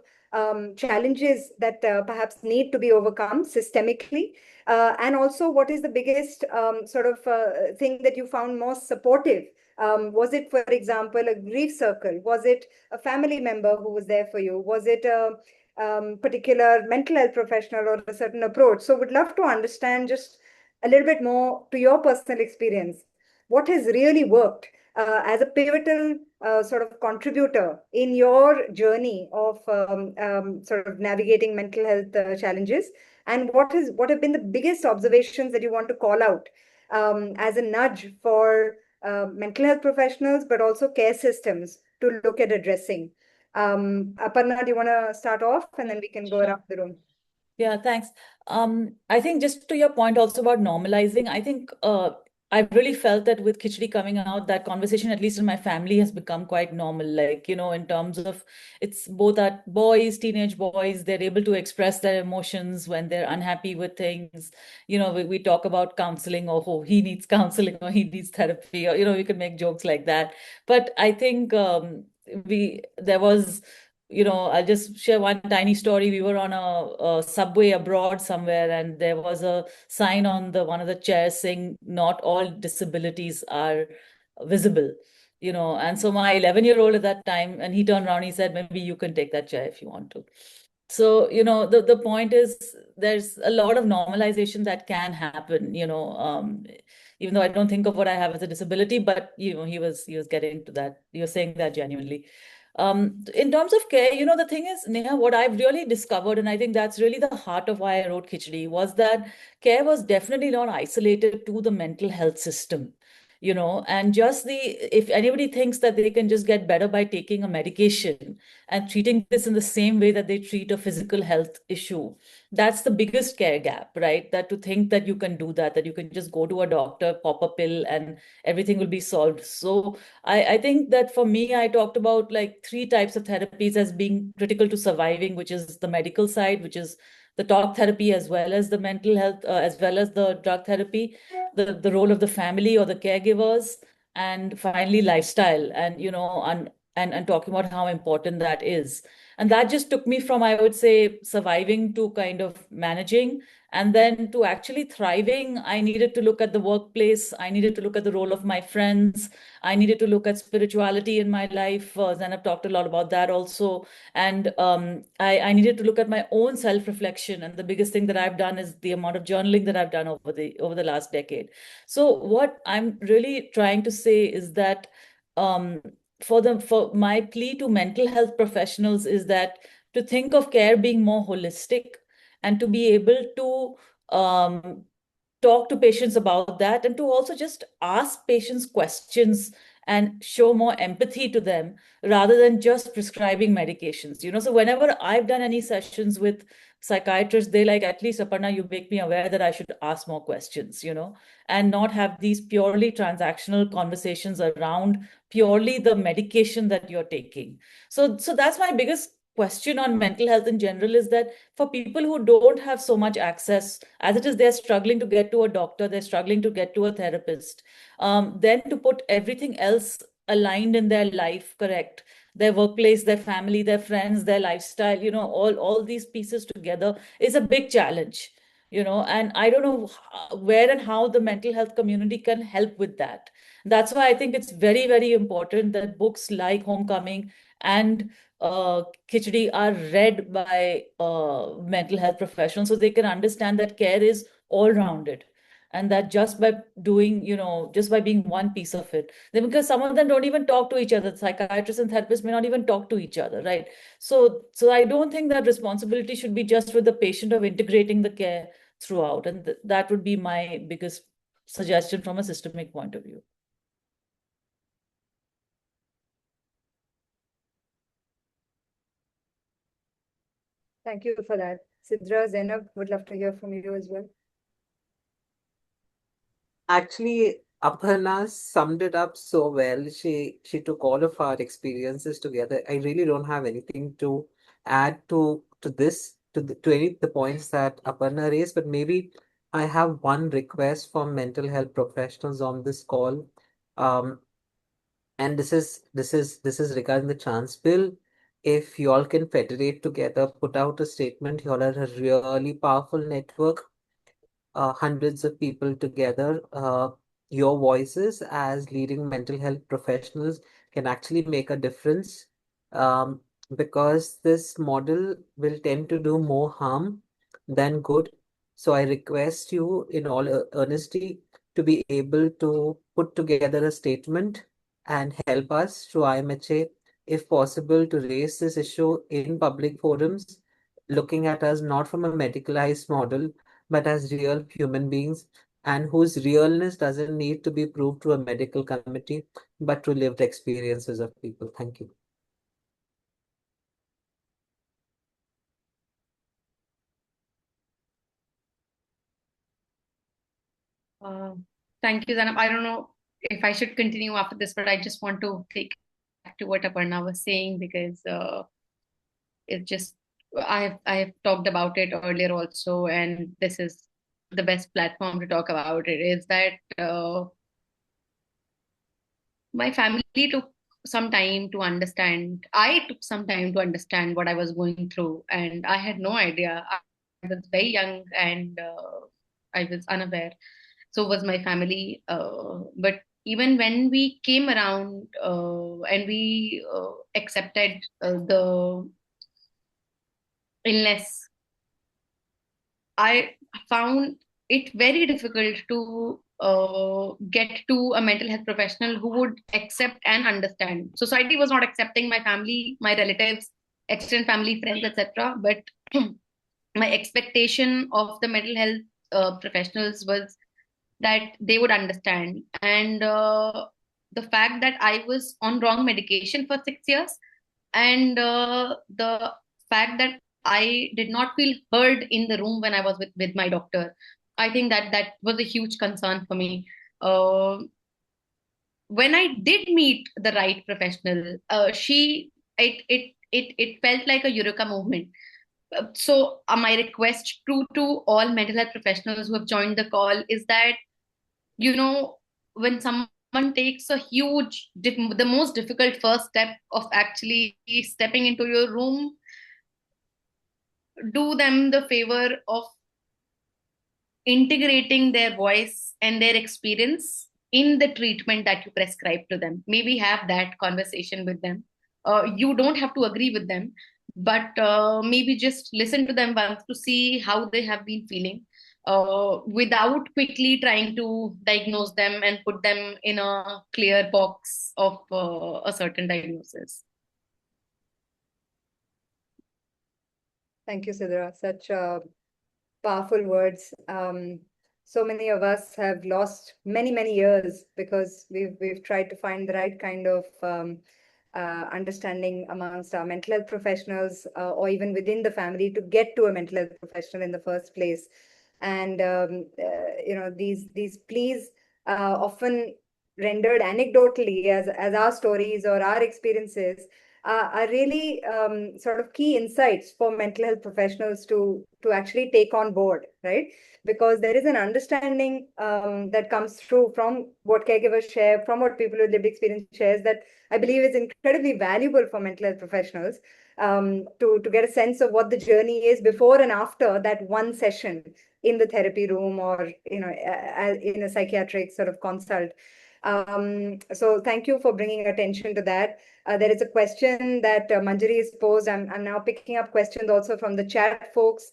K: challenges that perhaps need to be overcome systemically? And also, what is the biggest sort of thing that you found most supportive? Was it, for example, a grief circle? Was it a family member who was there for you? Was it a particular mental health professional or a certain approach? So would love to understand just a little bit more to your personal experience. What has really worked as a pivotal sort of contributor in your journey of sort of navigating mental health challenges? And what have been the biggest observations that you want to call out as a nudge for mental health professionals, but also care systems to look at addressing? Aparna, do you want to start off and then we can go around the room?
I: Yeah, thanks. I think just to your point also about normalizing, I think I've really felt that with Khichdi coming out, that conversation, at least in my family, has become quite normal. Like, in terms of it's both at boys, teenage boys, they're able to express their emotions when they're unhappy with things. We talk about counseling, or oh, he needs counseling or he needs therapy, or, we can make jokes like that. But I think there was I'll just share one tiny story. We were on a subway abroad somewhere, and there was a sign on one of the chairs saying, "Not all disabilities are visible." And so my 11-year-old at that time, and he turned around, he said, "Maybe you can take that chair if you want to." So, the point is there's a lot of normalization that can happen, even though I don't think of what I have as a disability, but, he was getting to that. He was saying that genuinely. In terms of care, the thing is, Neha, what I've really discovered, and I think that's really the heart of why I wrote Khichdi, was that care was definitely not isolated to the mental health system. And just if anybody thinks that they can just get better by taking a medication and treating this in the same way that they treat a physical health issue, that's the biggest care gap, right? That to think that you can do that you can just go to a doctor, pop a pill, and everything will be solved. So I think that for me, I talked about like 3 types of therapies as being critical to surviving, which is the medical side, which is the talk therapy, as well as the mental health, as well as the drug therapy, the role of the family or the caregivers, and finally lifestyle, and and talking about how important that is. And that just took me from, I would say, surviving to kind of managing. And then to actually thriving, I needed to look at the workplace. I needed to look at the role of my friends. I needed to look at spirituality in my life. Zainab talked a lot about that also. And I needed to look at my own self-reflection. And the biggest thing that I've done is the amount of journaling that I've done over the last decade. So what I'm really trying to say is that for my plea to mental health professionals is that to think of care being more holistic, and to be able to talk to patients about that, and to also just ask patients questions and show more empathy to them rather than just prescribing medications. So whenever I've done any sessions with psychiatrists, they like, at least Aparna, you make me aware that I should ask more questions, and not have these purely transactional conversations around purely the medication that you're taking. So that's my biggest question on mental health in general, is that for people who don't have so much access, as it is, they're struggling to get to a doctor, they're struggling to get to a therapist, then to put everything else aligned in their life, correct, their workplace, their family, their friends, their lifestyle, all these pieces together is a big challenge, and I don't know where and how the mental health community can help with that. That's why I think it's very, very important that books like Homecoming and Khichdi are read by mental health professionals, so they can understand that care is all rounded, and that just by doing, just by being one piece of it, then, because some of them don't even talk to each other, psychiatrists and therapists may not even talk to each other, right? So I don't think that responsibility should be just with the patient of integrating the care throughout, and that would be my biggest suggestion from a systemic point of view.
K: Thank you for that. Sidra, Zainab, would love to hear from you as well.
D: Actually, Aparna summed it up so well. She took all of our experiences together. I really don't have anything to add to this to any of the points that Aparna raised, but maybe I have one request from mental health professionals on this call. Um, and this is regarding the trans bill. If y'all can federate together, put out a statement, y'all are a really powerful network, hundreds of people together. Your voices as leading mental health professionals can actually make a difference, um, because this model will tend to do more harm than good. So I request you, in all earnesty, to be able to put together a statement and help us through IMHA, if possible, to raise this issue in public forums, looking at us not from a medicalized model, but as real human beings, and whose realness doesn't need to be proved to a medical committee, but to lived experiences of people. Thank you.
J: Thank you, Zainab. I don't know if I should continue after this, but I just want to take back to what Aparna was saying, because it just I have talked about it earlier also, and this is the best platform to talk about it. Is that my family took some time to understand. I took some time to understand what I was going through, and I had no idea. I was very young, and I was unaware. So was my family. But even when we came around and we accepted the illness, I found it very difficult to get to a mental health professional who would accept and understand. Society was not accepting, my family, my relatives, extended family, friends, etc. But my expectation of the mental health professionals was that they would understand. And the fact that I was on wrong medication for 6 years, and the fact that I did not feel heard in the room when I was with my doctor, I think that was a huge concern for me. When I did meet the right professional, it felt like a eureka movement. So my request to all mental health professionals who have joined the call is that, when someone takes a huge, the most difficult first step of actually stepping into your room, do them the favor of integrating their voice and their experience in the treatment that you prescribe to them. Maybe have that conversation with them. You don't have to agree with them, but maybe just listen to them once to see how they have been feeling, without quickly trying to diagnose them and put them in a clear box of a certain diagnosis.
K: Thank you, Sidra. Such powerful words. So many of us have lost many, many years because we've tried to find the right kind of understanding amongst our mental health professionals or even within the family to get to a mental health professional in the first place. And these pleas often rendered anecdotally as our stories or our experiences are really sort of key insights for mental health professionals to actually take on board, right? Because there is an understanding that comes through from what caregivers share, from what people with lived experience shares, that I believe is incredibly valuable for mental health professionals to get a sense of what the journey is before and after that one session in the therapy room or in a psychiatric sort of consult. So thank you for bringing attention to that. There is a question that Manjari has posed. I'm now picking up questions also from the chat, folks.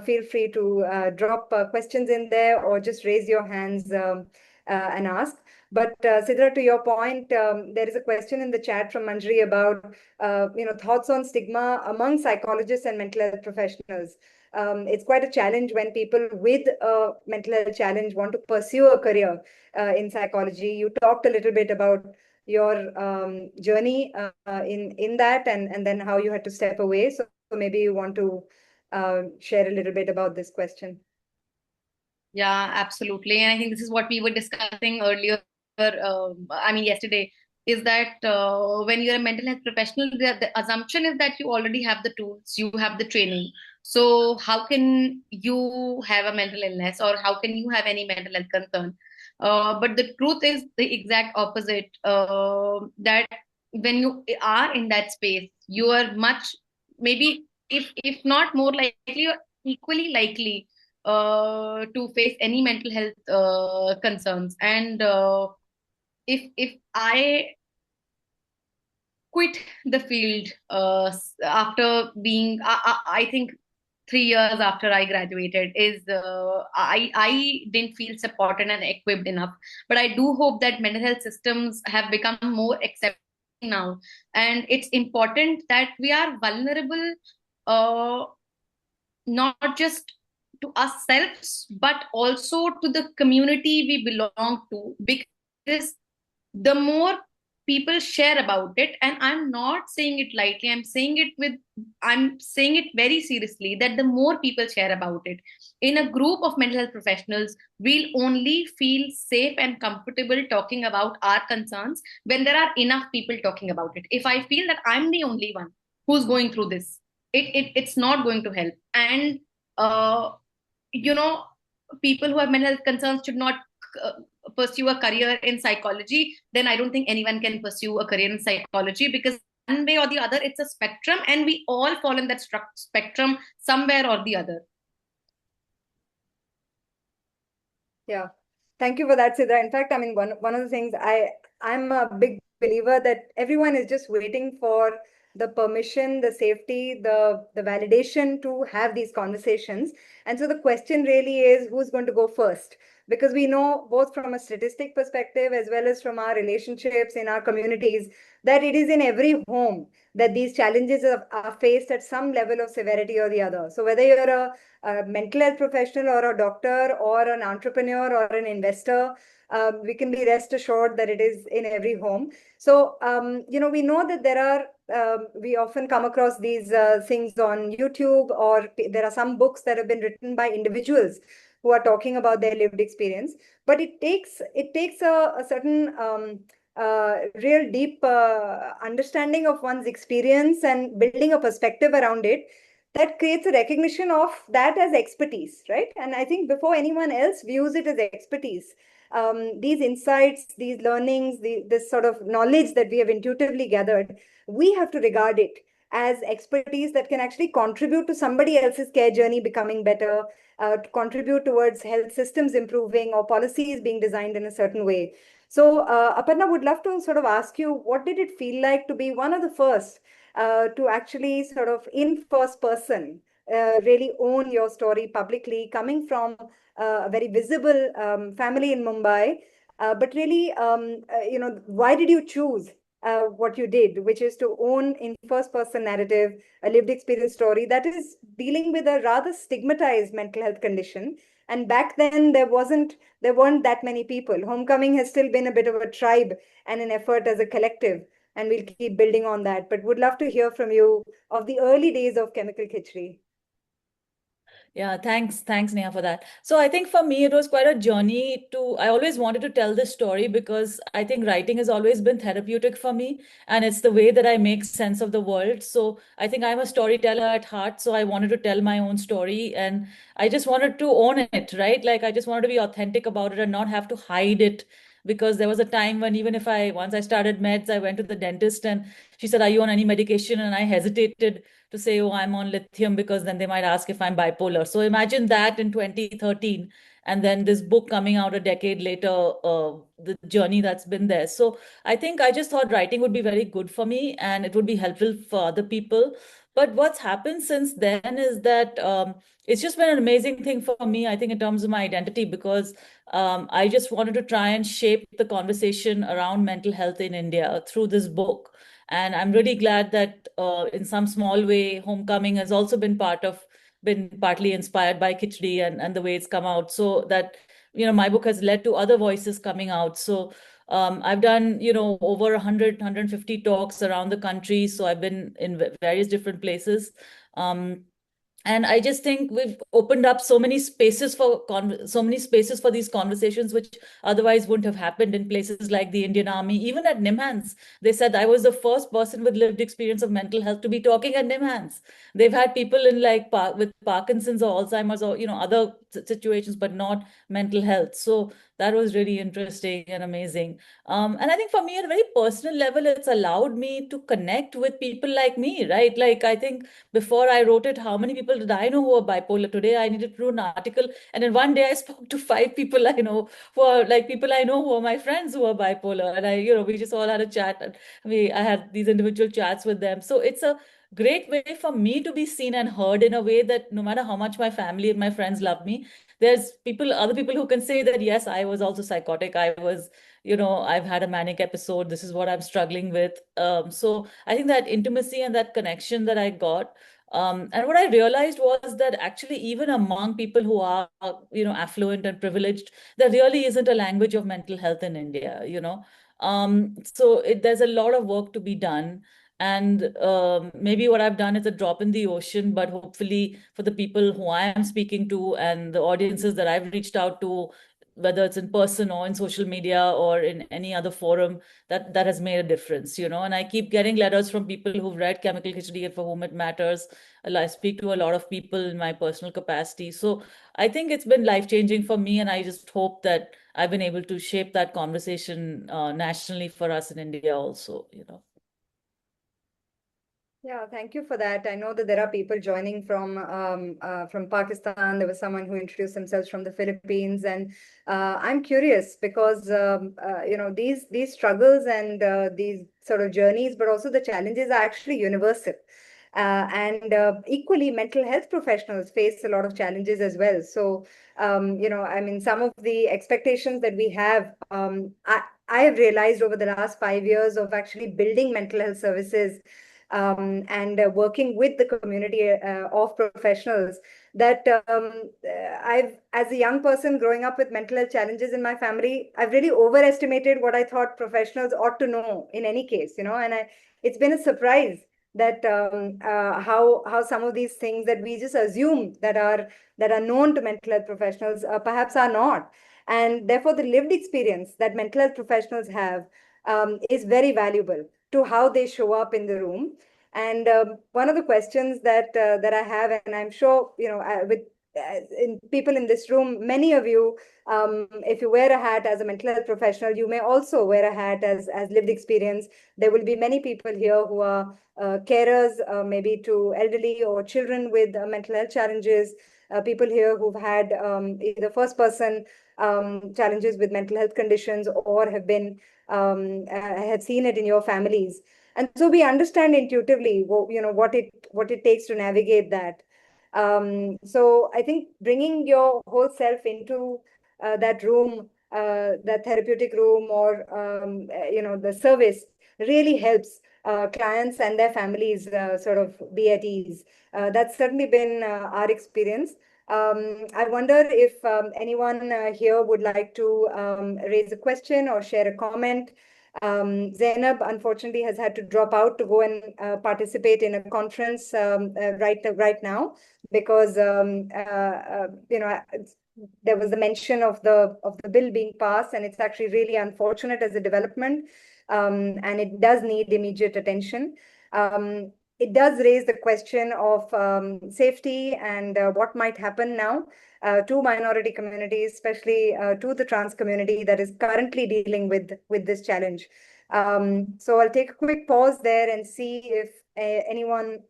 K: Feel free to drop questions in there or just raise your hands and ask. But Sidra, to your point, there is a question in the chat from Manjari about thoughts on stigma among psychologists and mental health professionals. It's quite a challenge when people with a mental health challenge want to pursue a career in psychology. You talked a little bit about your journey in that and then how you had to step away. So maybe you want to share a little bit about this question.
J: Yeah, absolutely. And I think this is what we were discussing earlier, yesterday, is that when you're a mental health professional, the assumption is that you already have the tools, you have the training. So how can you have a mental illness or how can you have any mental health concern? But the truth is the exact opposite, that when you are in that space, you are much, maybe if not more likely, you're equally likely to face any mental health concerns. And if I quit the field after being, I think 3 years after I graduated, is I didn't feel supported and equipped enough. But I do hope that mental health systems have become more accepting now, and it's important that we are vulnerable, not just to ourselves, but also to the community we belong to. Because the more people share about it, and I'm not saying it lightly, I'm saying it very seriously, that the more people share about it in a group of mental health professionals, we'll only feel safe and comfortable talking about our concerns when there are enough people talking about it. If I feel that I'm the only one who's going through this, it's not going to help. And uh, people who have mental health concerns should not uh, pursue a career in psychology. Then I don't think anyone can pursue a career in psychology, because one way or the other, it's a spectrum, and we all fall in that spectrum somewhere or the other.
K: Yeah, thank you for that, Sidra. In fact, I mean, one of the things I'm a big believer that everyone is just waiting for the permission, the safety, the validation to have these conversations. And so the question really is, who's going to go first? Because we know both from a statistic perspective as well as from our relationships in our communities that it is in every home that these challenges are faced at some level of severity or the other. So whether you're a mental health professional or a doctor or an entrepreneur or an investor, we can be rest assured that it is in every home. So, we know that there are, we often come across these things on YouTube, or there are some books that have been written by individuals who are talking about their lived experience. But it takes a certain real deep understanding of one's experience and building a perspective around it that creates a recognition of that as expertise, right? And I think before anyone else views it as expertise, these insights, these learnings, this sort of knowledge that we have intuitively gathered, we have to regard it as expertise that can actually contribute to somebody else's care journey becoming better, to contribute towards health systems improving or policies being designed in a certain way. So, Aparna, would love to sort of ask you, what did it feel like to be one of the first to actually sort of in first person really own your story publicly, coming from a very visible family in Mumbai, but really, why did you choose what you did, which is to own in first person narrative a lived experience story that is dealing with a rather stigmatized mental health condition? And back then there weren't that many people. Homecoming has still been a bit of a tribe and an effort as a collective. and we'll keep building on that. But would love to hear from you of the early days of Chemical Khichdi.
I: Yeah, thanks, Neha, for that. So I think for me, it was quite a journey I always wanted to tell this story because I think writing has always been therapeutic for me, and it's the way that I make sense of the world. So I think I'm a storyteller at heart, so I wanted to tell my own story, and I just wanted to own it, right? Like I just wanted to be authentic about it and not have to hide it. Because there was a time when even if once I started meds, I went to the dentist and she said, "Are you on any medication?" And I hesitated to say, "Oh, I'm on lithium," because then they might ask if I'm bipolar. So imagine that in 2013. And then this book coming out a decade later, the journey that's been there. So I think I just thought writing would be very good for me and it would be helpful for other people. But what's happened since then is that it's just been an amazing thing for me, I think, in terms of my identity, because I just wanted to try and shape the conversation around mental health in India through this book. And I'm really glad that in some small way, Homecoming has also been partly inspired by Khichdi and the way it's come out. So that, my book has led to other voices coming out. So I've done, over 150 talks around the country. So I've been in various different places. And I just think we've opened up so many spaces for these conversations, which otherwise wouldn't have happened in places like the Indian Army. Even at NIMHANS, they said I was the first person with lived experience of mental health to be talking at NIMHANS. They've had people in with Parkinson's or Alzheimer's or other situations, but not mental health. So that was really interesting and amazing. And I think for me, at a very personal level, it's allowed me to connect with people like me, right? Like I think before I wrote it, how many people did I know who are bipolar? Today, I needed to do an article. And in one day, I spoke to 5 people I know who are like people I know who are my friends who are bipolar. And we just all had a chat and I had these individual chats with them. So it's a great way for me to be seen and heard in a way that no matter how much my family and my friends love me, there's other people who can say that, yes, I was also psychotic. I've had a manic episode. This is what I'm struggling with. So I think that intimacy and that connection that I got. And what I realized was that actually, even among people who are, affluent and privileged, there really isn't a language of mental health in India. So there's a lot of work to be done. And maybe what I've done is a drop in the ocean, but hopefully for the people who I am speaking to and the audiences that I've reached out to, whether it's in person or in social media or in any other forum, that has made a difference. And I keep getting letters from people who've read Chemical Khichdi and for whom it matters. I speak to a lot of people in my personal capacity. So I think it's been life-changing for me, and I just hope that I've been able to shape that conversation nationally for us in India also.
K: Yeah, thank you for that. I know that there are people joining from Pakistan. There was someone who introduced themselves from the Philippines, and I'm curious because these struggles and these sort of journeys, but also the challenges are actually universal. And equally, mental health professionals face a lot of challenges as well. So, I mean, some of the expectations that we have, I have realized over the last 5 years of actually building mental health services and working with the community of professionals that as a young person growing up with mental health challenges in my family, I've really overestimated what I thought professionals ought to know in any case, and it's been a surprise that how some of these things that we just assume that are known to mental health professionals perhaps are not. And therefore, the lived experience that mental health professionals have is very valuable to how they show up in the room. And one of the questions that I have, and I'm sure with in people in this room, many of you, if you wear a hat as a mental health professional, you may also wear a hat as lived experience. There will be many people here who are carers, maybe to elderly or children with mental health challenges. People here who've had either first person challenges with mental health conditions or have seen it in your families. And so we understand intuitively what it takes to navigate that. So I think bringing your whole self into that room, that therapeutic room, or the service really helps clients and their families sort of be at ease. That's certainly been our experience. I wonder if anyone here would like to raise a question or share a comment. Zainab, unfortunately, has had to drop out to go and participate in a conference right now because there was the mention of the bill being passed, and it's actually really unfortunate as a development, and it does need immediate attention. It does raise the question of safety and what might happen now to minority communities, especially to the trans community that is currently dealing with this challenge. So I'll take a quick pause there and see if anyone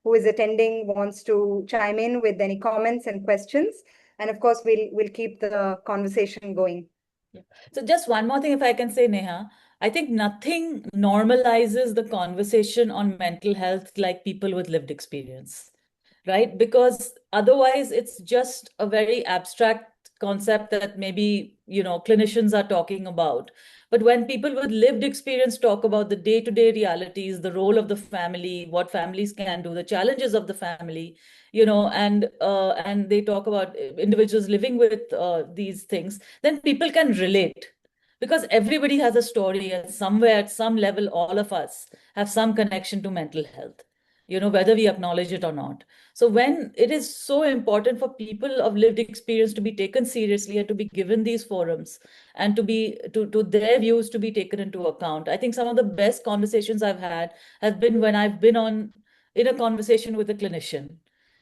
K: who is attending wants to chime in with any comments and questions. And of course, we'll keep the conversation going.
I: Yeah. So just one more thing, if I can say, Neha, I think nothing normalizes the conversation on mental health like people with lived experience, right? Because otherwise it's just a very abstract concept that maybe, clinicians are talking about. But when people with lived experience talk about the day-to-day realities, the role of the family, what families can do, the challenges of the family, and they talk about individuals living with these things, then people can relate, because everybody has a story, and somewhere at some level all of us have some connection to mental health, whether we acknowledge it or not. So when it is so important for people of lived experience to be taken seriously and to be given these forums, and to their views to be taken into account, I think some of the best conversations I've had have been when I've been in a conversation with a clinician,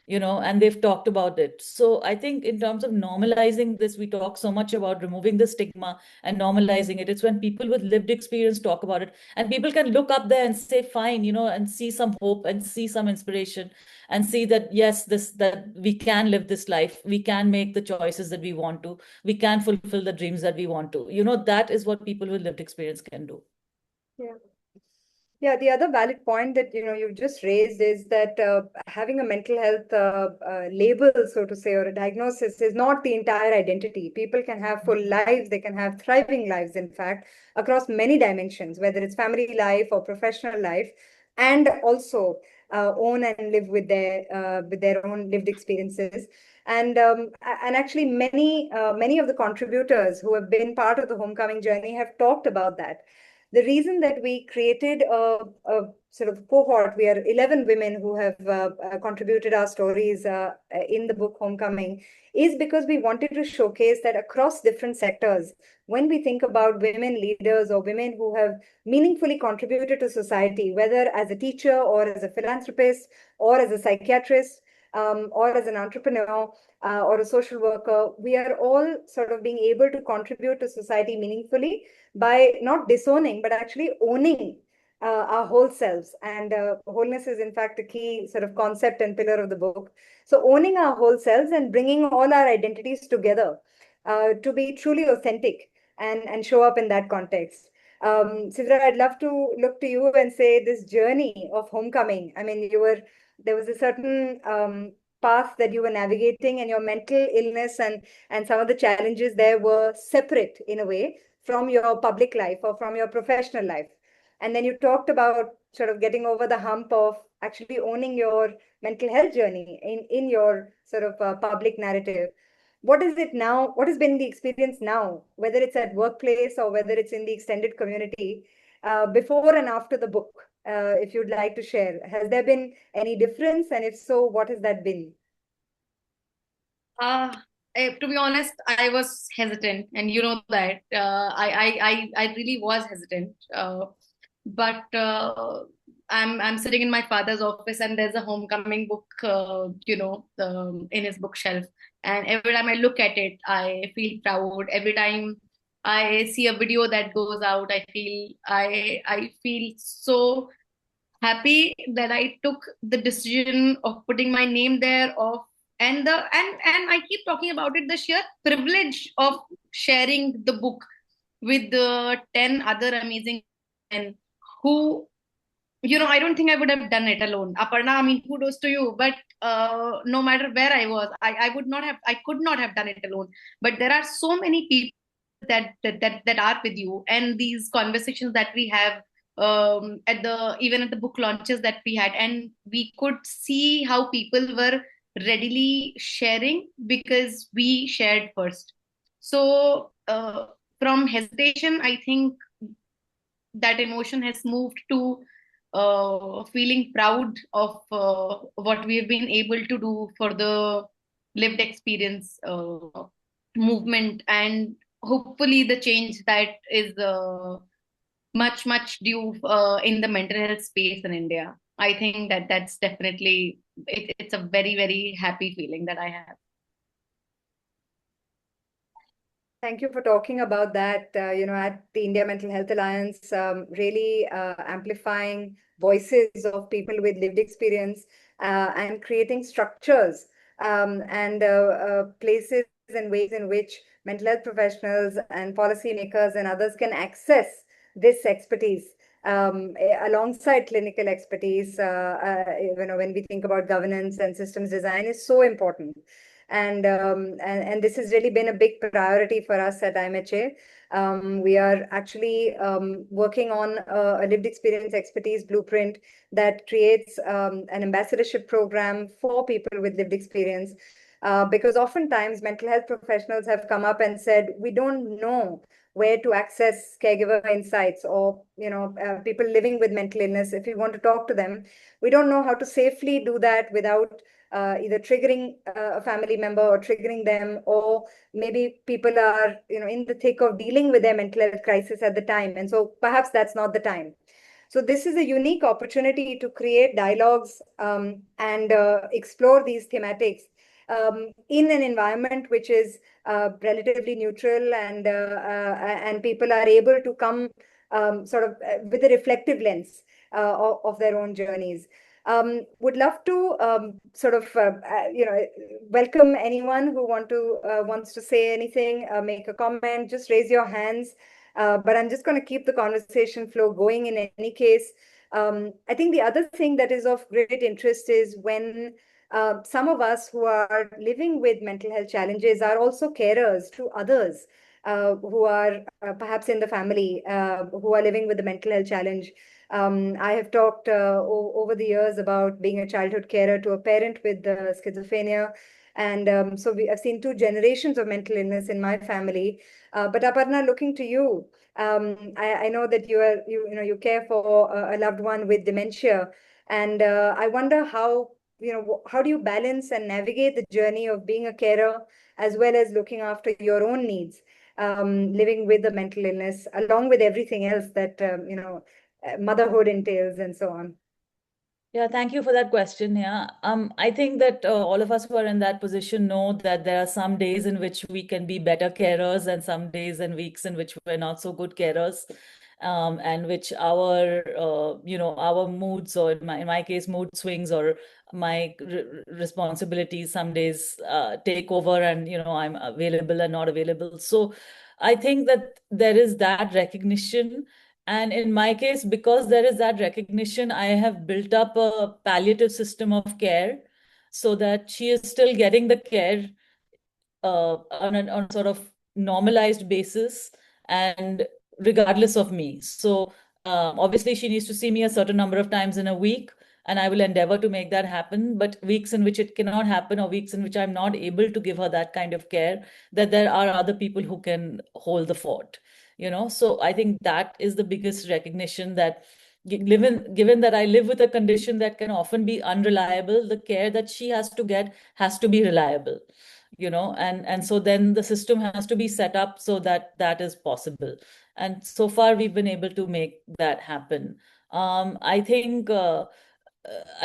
I: and they've talked about it. So I think in terms of normalizing this, we talk so much about removing the stigma and normalizing it. It's when people with lived experience talk about it, and people can look up there and say, fine, and see some hope and see some inspiration, and see that, yes, that we can live this life, we can make the choices that we want to, we can fulfill the dreams that we want to. That is what people with lived experience can do.
K: Yeah. Yeah, the other valid point that you've just raised is that having a mental health label, so to say, or a diagnosis is not the entire identity. People can have full lives, they can have thriving lives, in fact, across many dimensions, whether it's family life or professional life, and also own and live with their own lived experiences. And actually, many of the contributors who have been part of the homecoming journey have talked about that. The reason that we created a sort of cohort, we are 11 women who have contributed our stories in the book Homecoming, is because we wanted to showcase that across different sectors, when we think about women leaders or women who have meaningfully contributed to society, whether as a teacher or as a philanthropist or as a psychiatrist, or as an entrepreneur or a social worker, we are all sort of being able to contribute to society meaningfully by not disowning, but actually owning our whole selves. And wholeness is, in fact, a key sort of concept and pillar of the book. So owning our whole selves and bringing all our identities together to be truly authentic and show up in that context. Sidra, I'd love to look to you and say this journey of homecoming. I mean, there was a certain path that you were navigating, and your mental illness and some of the challenges there were separate in a way from your public life or from your professional life. And then you talked about sort of getting over the hump of actually owning your mental health journey in your sort of public narrative. What is it now? What has been the experience now, whether it's at workplace or whether it's in the extended community, before and after the book? If you'd like to share, has there been any difference? And if so, what has that been?
J: To be honest, I was hesitant, and you know that I really was hesitant. But I'm sitting in my father's office, and there's a homecoming book, in his bookshelf. And every time I look at it, I feel proud. Every time I see a video that goes out, I feel so happy that I took the decision of putting my name there, of and I keep talking about it, the sheer privilege of sharing the book with the 10 other amazing men who, I don't think I would have done it alone. Aparna, I mean, kudos to you, but no matter where I was, I could not have done it alone. But there are so many people that are with you, and these conversations that we have even at the book launches that we had, and we could see how people were readily sharing because we shared first. So from hesitation, I think that emotion has moved to feeling proud of what we have been able to do for the lived experience movement, and hopefully the change that is much due in the mental health space in India. I think that that's definitely it's a very happy feeling that I have.
K: Thank you for talking about that. At the India Mental Health Alliance, really amplifying voices of people with lived experience and creating structures and places and ways in which mental health professionals and policymakers and others can access this expertise alongside clinical expertise. When we think about governance and systems design, is so important. And this has really been a big priority for us at IMHA. We are actually working on a lived experience expertise blueprint that creates an ambassadorship program for people with lived experience. Because oftentimes mental health professionals have come up and said, we don't know where to access caregiver insights, or people living with mental illness. If we want to talk to them, we don't know how to safely do that without either triggering a family member or triggering them, or maybe people are in the thick of dealing with their mental health crisis at the time, and so perhaps that's not the time. So this is a unique opportunity to create dialogues and explore these thematics in an environment which is relatively neutral, and people are able to come with a reflective lens of their own journeys. Would love to welcome anyone who wants to say anything, make a comment. Just raise your hands. But I'm just going to keep the conversation flow going in any case. I think the other thing that is of great interest is when some of us who are living with mental health challenges are also carers to others who are perhaps in the family who are living with a mental health challenge. I have talked over the years about being a childhood carer to a parent with schizophrenia. And so I've seen two generations of mental illness in my family. But Aparna, looking to you, I know that you care for a loved one with dementia, and I wonder how do you balance and navigate the journey of being a carer as well as looking after your own needs, living with the mental illness, along with everything else that motherhood entails and so on.
I: Yeah, thank you for that question. Yeah, I think that all of us who are in that position know that there are some days in which we can be better carers, and some days and weeks in which we're not so good carers, and which our moods, or in my case, mood swings, or my responsibilities some days take over, and I'm available and not available. So I think that there is that recognition. And in my case, because there is that recognition, I have built up a palliative system of care so that she is still getting the care on a sort of normalized basis, and regardless of me. So obviously, she needs to see me a certain number of times in a week, and I will endeavor to make that happen. But weeks in which it cannot happen, or weeks in which I'm not able to give her that kind of care, that there are other people who can hold the fort. So I think that is the biggest recognition, that given that I live with a condition that can often be unreliable, the care that she has to get has to be reliable. And so then the system has to be set up so that that is possible. And so far we've been able to make that happen. I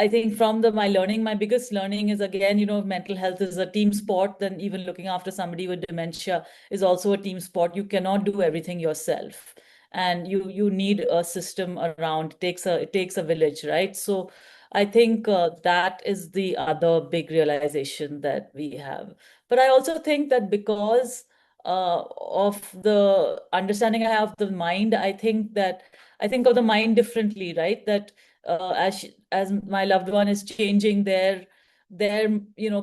I: think from my learning, my biggest learning is, again, mental health is a team sport. Then even looking after somebody with dementia is also a team sport. You cannot do everything yourself, and you need a system around. It takes a village, right? So I think that is the other big realization that we have. But I also think that because of the understanding I have of the mind, I think of the mind differently, right? That as my loved one is changing, their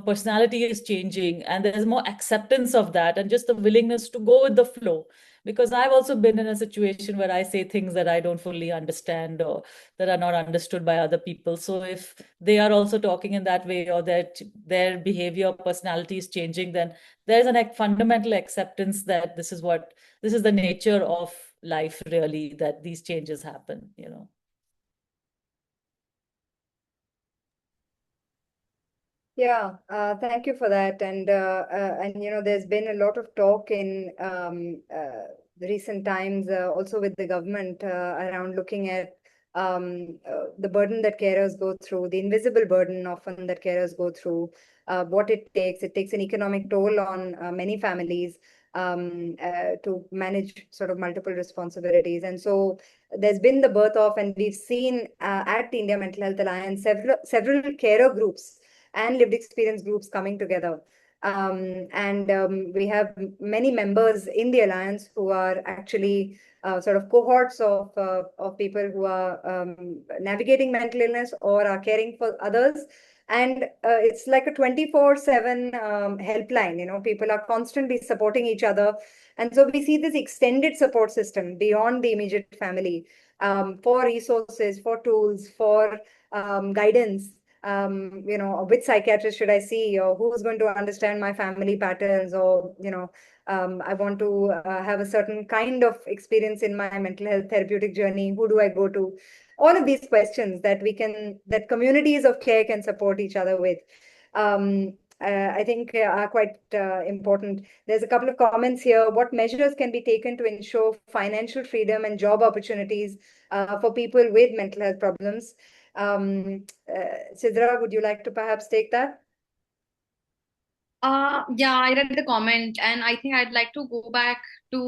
I: personality is changing, and there's more acceptance of that, and just the willingness to go with the flow. because I've also been in a situation where I say things that I don't fully understand or that are not understood by other people. So if they are also talking in that way, or that their behavior, personality is changing, then there's an fundamental acceptance that this is the nature of life, really, that these changes happen, you know.
K: Yeah, thank you for that. And there's been a lot of talk in the recent times, also with the government, around looking at the burden that carers go through, the invisible burden often that carers go through, what it takes. It takes an economic toll on many families to manage sort of multiple responsibilities. And so there's been the birth of, and we've seen at the India Mental Health Alliance several carer groups and lived experience groups coming together. We have many members in the alliance who are actually sort of cohorts of people who are navigating mental illness or are caring for others. And it's like a 24/7 helpline. You know, people are constantly supporting each other. And so we see this extended support system beyond the immediate family, for resources, for tools, for guidance. Which psychiatrist should I see, or who's going to understand my family patterns, or, I want to have a certain kind of experience in my mental health therapeutic journey. Who do I go to? All of these questions that communities of care can support each other with. I think are quite important. There's a couple of comments here. What measures can be taken to ensure financial freedom and job opportunities for people with mental health problems? Sidra, would you like to perhaps take that?
J: Yeah, I read the comment, and I think I'd like to go back to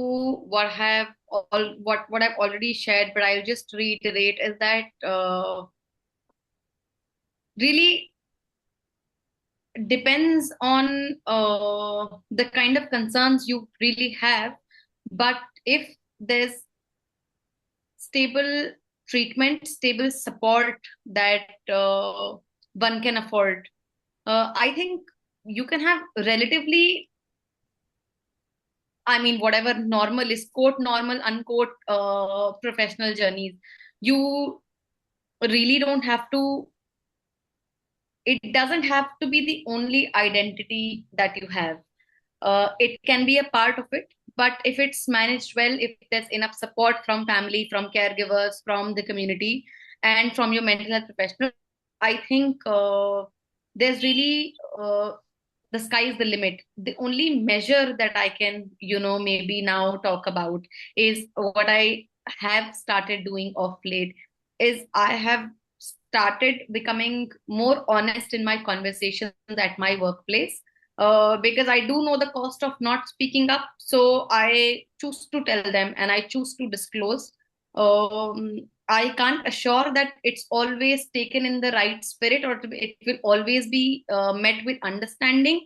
J: what I've already shared, but I'll just reiterate is that really depends on the kind of concerns you really have. But if there's stable treatment, stable support that one can afford, I think you can have relatively, I mean, whatever normal is, quote normal, unquote professional journeys. You really don't have to, it doesn't have to be the only identity that you have. It can be a part of it, but if it's managed well, if there's enough support from family, from caregivers, from the community, and from your mental health professional, I think there's really the sky is the limit. The only measure that I can, maybe now talk about is what I have started doing of late is I have started becoming more honest in my conversations at my workplace, because I do know the cost of not speaking up. So I choose to tell them and I choose to disclose. I can't assure that it's always taken in the right spirit or it will always be met with understanding.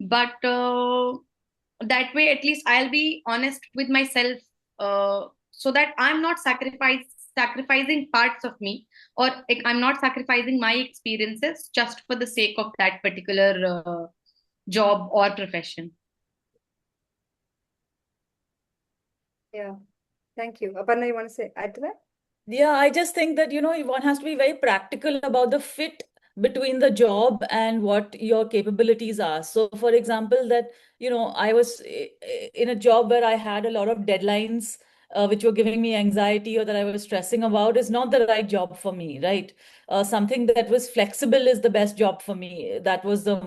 J: But that way, at least I'll be honest with myself, so that I'm not sacrificing parts of me, or I'm not sacrificing my experiences just for the sake of that particular job or profession.
K: Yeah, thank you. Aparna, you want to add to that?
I: Yeah, I just think that, one has to be very practical about the fit between the job and what your capabilities are. So, for example, that, I was in a job where I had a lot of deadlines, which were giving me anxiety or that I was stressing about, is not the right job for me, right? Something that was flexible is the best job for me. That was the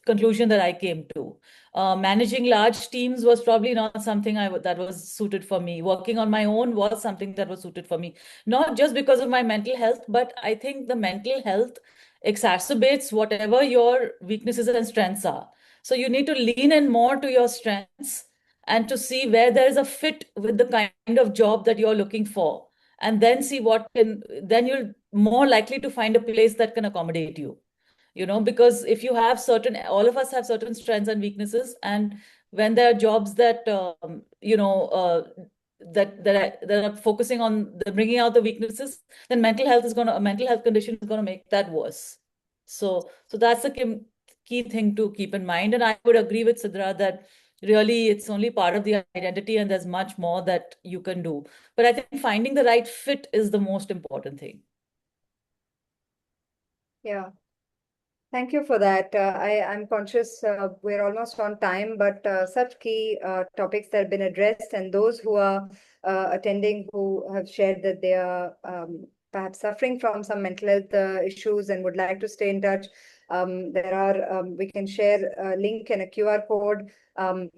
I: conclusion that I came to. Managing large teams was probably not something that was suited for me. Working on my own was something that was suited for me, not just because of my mental health, but I think the mental health exacerbates whatever your weaknesses and strengths are. So you need to lean in more to your strengths and to see where there is a fit with the kind of job that you're looking for, and then see then you're more likely to find a place that can accommodate you. Because if you have all of us have certain strengths and weaknesses, and when there are jobs that that are focusing on bringing out the weaknesses, then a mental health condition is going to make that worse. So that's the key thing to keep in mind. And I would agree with Sidra that really it's only part of the identity and there's much more that you can do. But I think finding the right fit is the most important thing.
K: Yeah. Thank you for that. I'm conscious we're almost on time, but such key topics that have been addressed, and those who are attending who have shared that they are perhaps suffering from some mental health issues and would like to stay in touch. We can share a link and a QR code.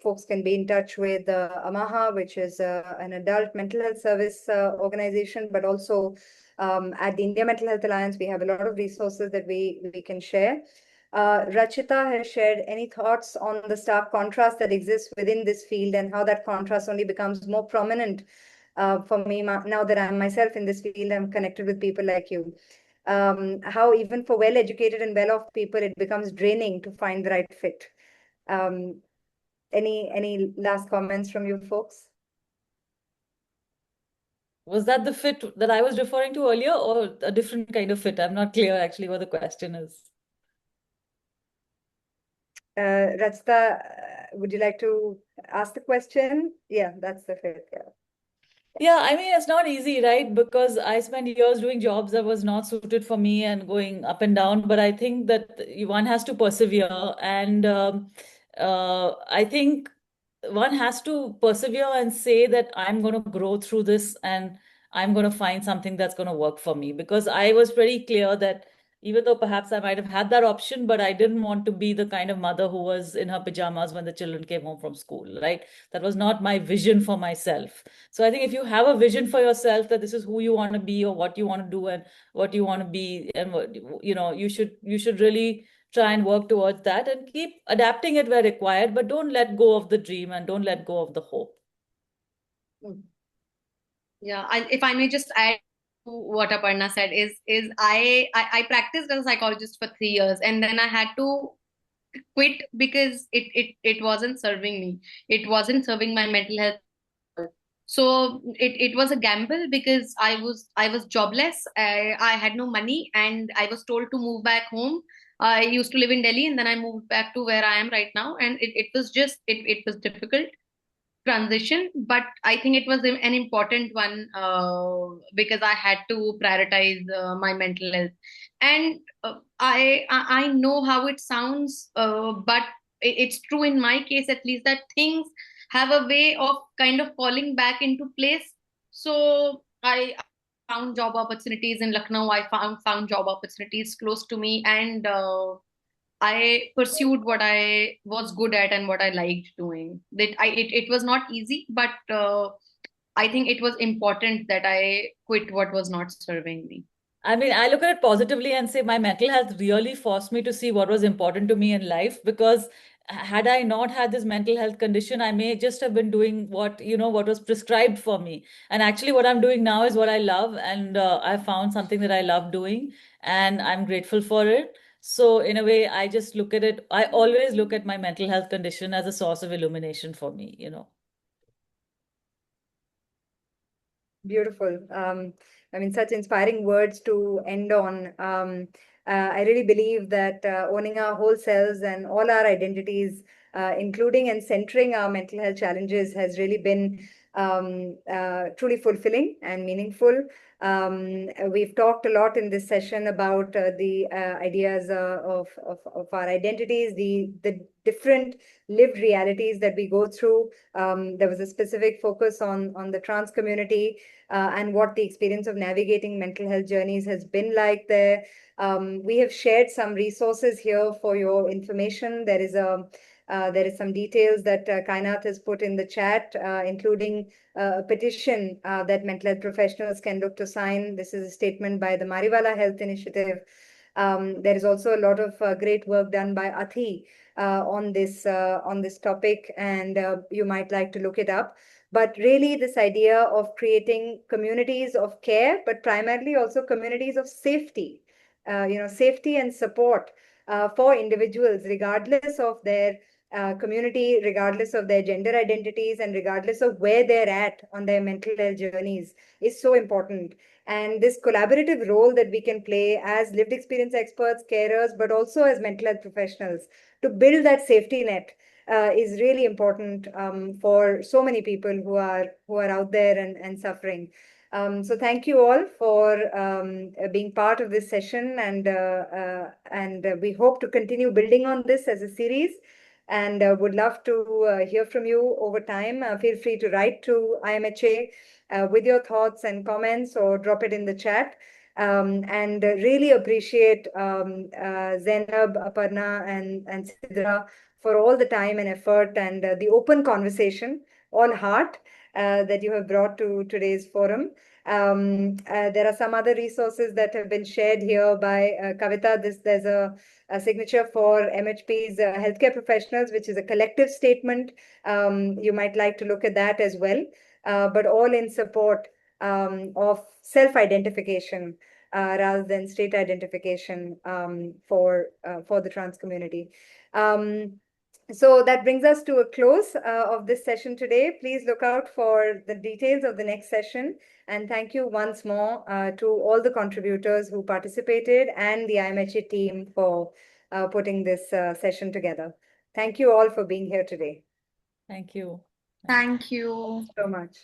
K: Folks can be in touch with AMAHA, which is an adult mental health service organization, but also at the India Mental Health Alliance, we have a lot of resources that we can share. Rachita has shared any thoughts on the stark contrast that exists within this field and how that contrast only becomes more prominent for me now that I'm myself in this field. I'm connected with people like you. How even for well-educated and well-off people, it becomes draining to find the right fit. Any last comments from you folks?
I: Was that the fit that I was referring to earlier or a different kind of fit? I'm not clear actually what the question is.
K: Rachita, would you like to ask the question? Yeah, that's the fit. Yeah.
I: Yeah, I mean, it's not easy, right? Because I spent years doing jobs that was not suited for me and going up and down. But I think that one has to persevere. And I think one has to persevere and say that I'm going to grow through this and I'm going to find something that's going to work for me. Because I was pretty clear that even though perhaps I might have had that option, but I didn't want to be the kind of mother who was in her pajamas when the children came home from school, right? That was not my vision for myself. So I think if you have a vision for yourself that this is who you want to be or what you want to do and what you want to be, and what, you should really try and work towards that and keep adapting it where required, but don't let go of the dream and don't let go of the hope.
J: Yeah, if I may just add to what Aparna said, is I practiced as a psychologist for 3 years, and then I had to quit because it wasn't serving me. It wasn't serving my mental health. So it was a gamble because I was jobless. I had no money, and I was told to move back home. I used to live in Delhi, and then I moved back to where I am right now, and it was just it was difficult transition, but I think it was an important one because I had to prioritize my mental health. And I know how it sounds, but it's true in my case at least that things have a way of kind of falling back into place. So I found job opportunities in Lucknow. I found job opportunities close to me, and I pursued what I was good at and what I liked doing. It was not easy, but I think it was important that I quit what was not serving me.
I: I mean, I look at it positively and say my mental health really forced me to see what was important to me in life, because had I not had this mental health condition, I may just have been doing what was prescribed for me. And actually what I'm doing now is what I love, and I found something that I love doing and I'm grateful for it. So in a way, I just look at it, I always look at my mental health condition as a source of illumination for me.
K: Beautiful. I mean, such inspiring words to end on. I really believe that owning our whole selves and all our identities, including and centering our mental health challenges, has really been truly fulfilling and meaningful. We've talked a lot in this session about the ideas of our identities, the different lived realities that we go through. There was a specific focus on the trans community and what the experience of navigating mental health journeys has been like there. We have shared some resources here for your information. There is some details that Kainath has put in the chat, including a petition that mental health professionals can look to sign. This is a statement by the Mariwala Health Initiative. There is also a lot of great work done by Athi on this topic, and you might like to look it up. But really, this idea of creating communities of care, but primarily also communities of safety, safety and support for individuals, regardless of their community, regardless of their gender identities, and regardless of where they're at on their mental health journeys, is so important. And this collaborative role that we can play as lived experience experts, carers, but also as mental health professionals to build that safety net is really important for so many people who are out there and suffering. So thank you all for being part of this session, and we hope to continue building on this as a series, and would love to hear from you over time. Feel free to write to IMHA with your thoughts and comments, or drop it in the chat. And really appreciate Zainab, Aparna, and Sidra for all the time and effort and the open conversation, all heart, that you have brought to today's forum. There are some other resources that have been shared here by Kavita. There's a signature for MHP's healthcare professionals, which is a collective statement. You might like to look at that as well, but all in support of self-identification rather than state identification for the trans community. So that brings us to a close of this session today. Please look out for the details of the next session. And thank you once more to all the contributors who participated and the IMHA team for putting this session together. Thank you all for being here today.
I: Thank you.
J: Thank you
K: So much.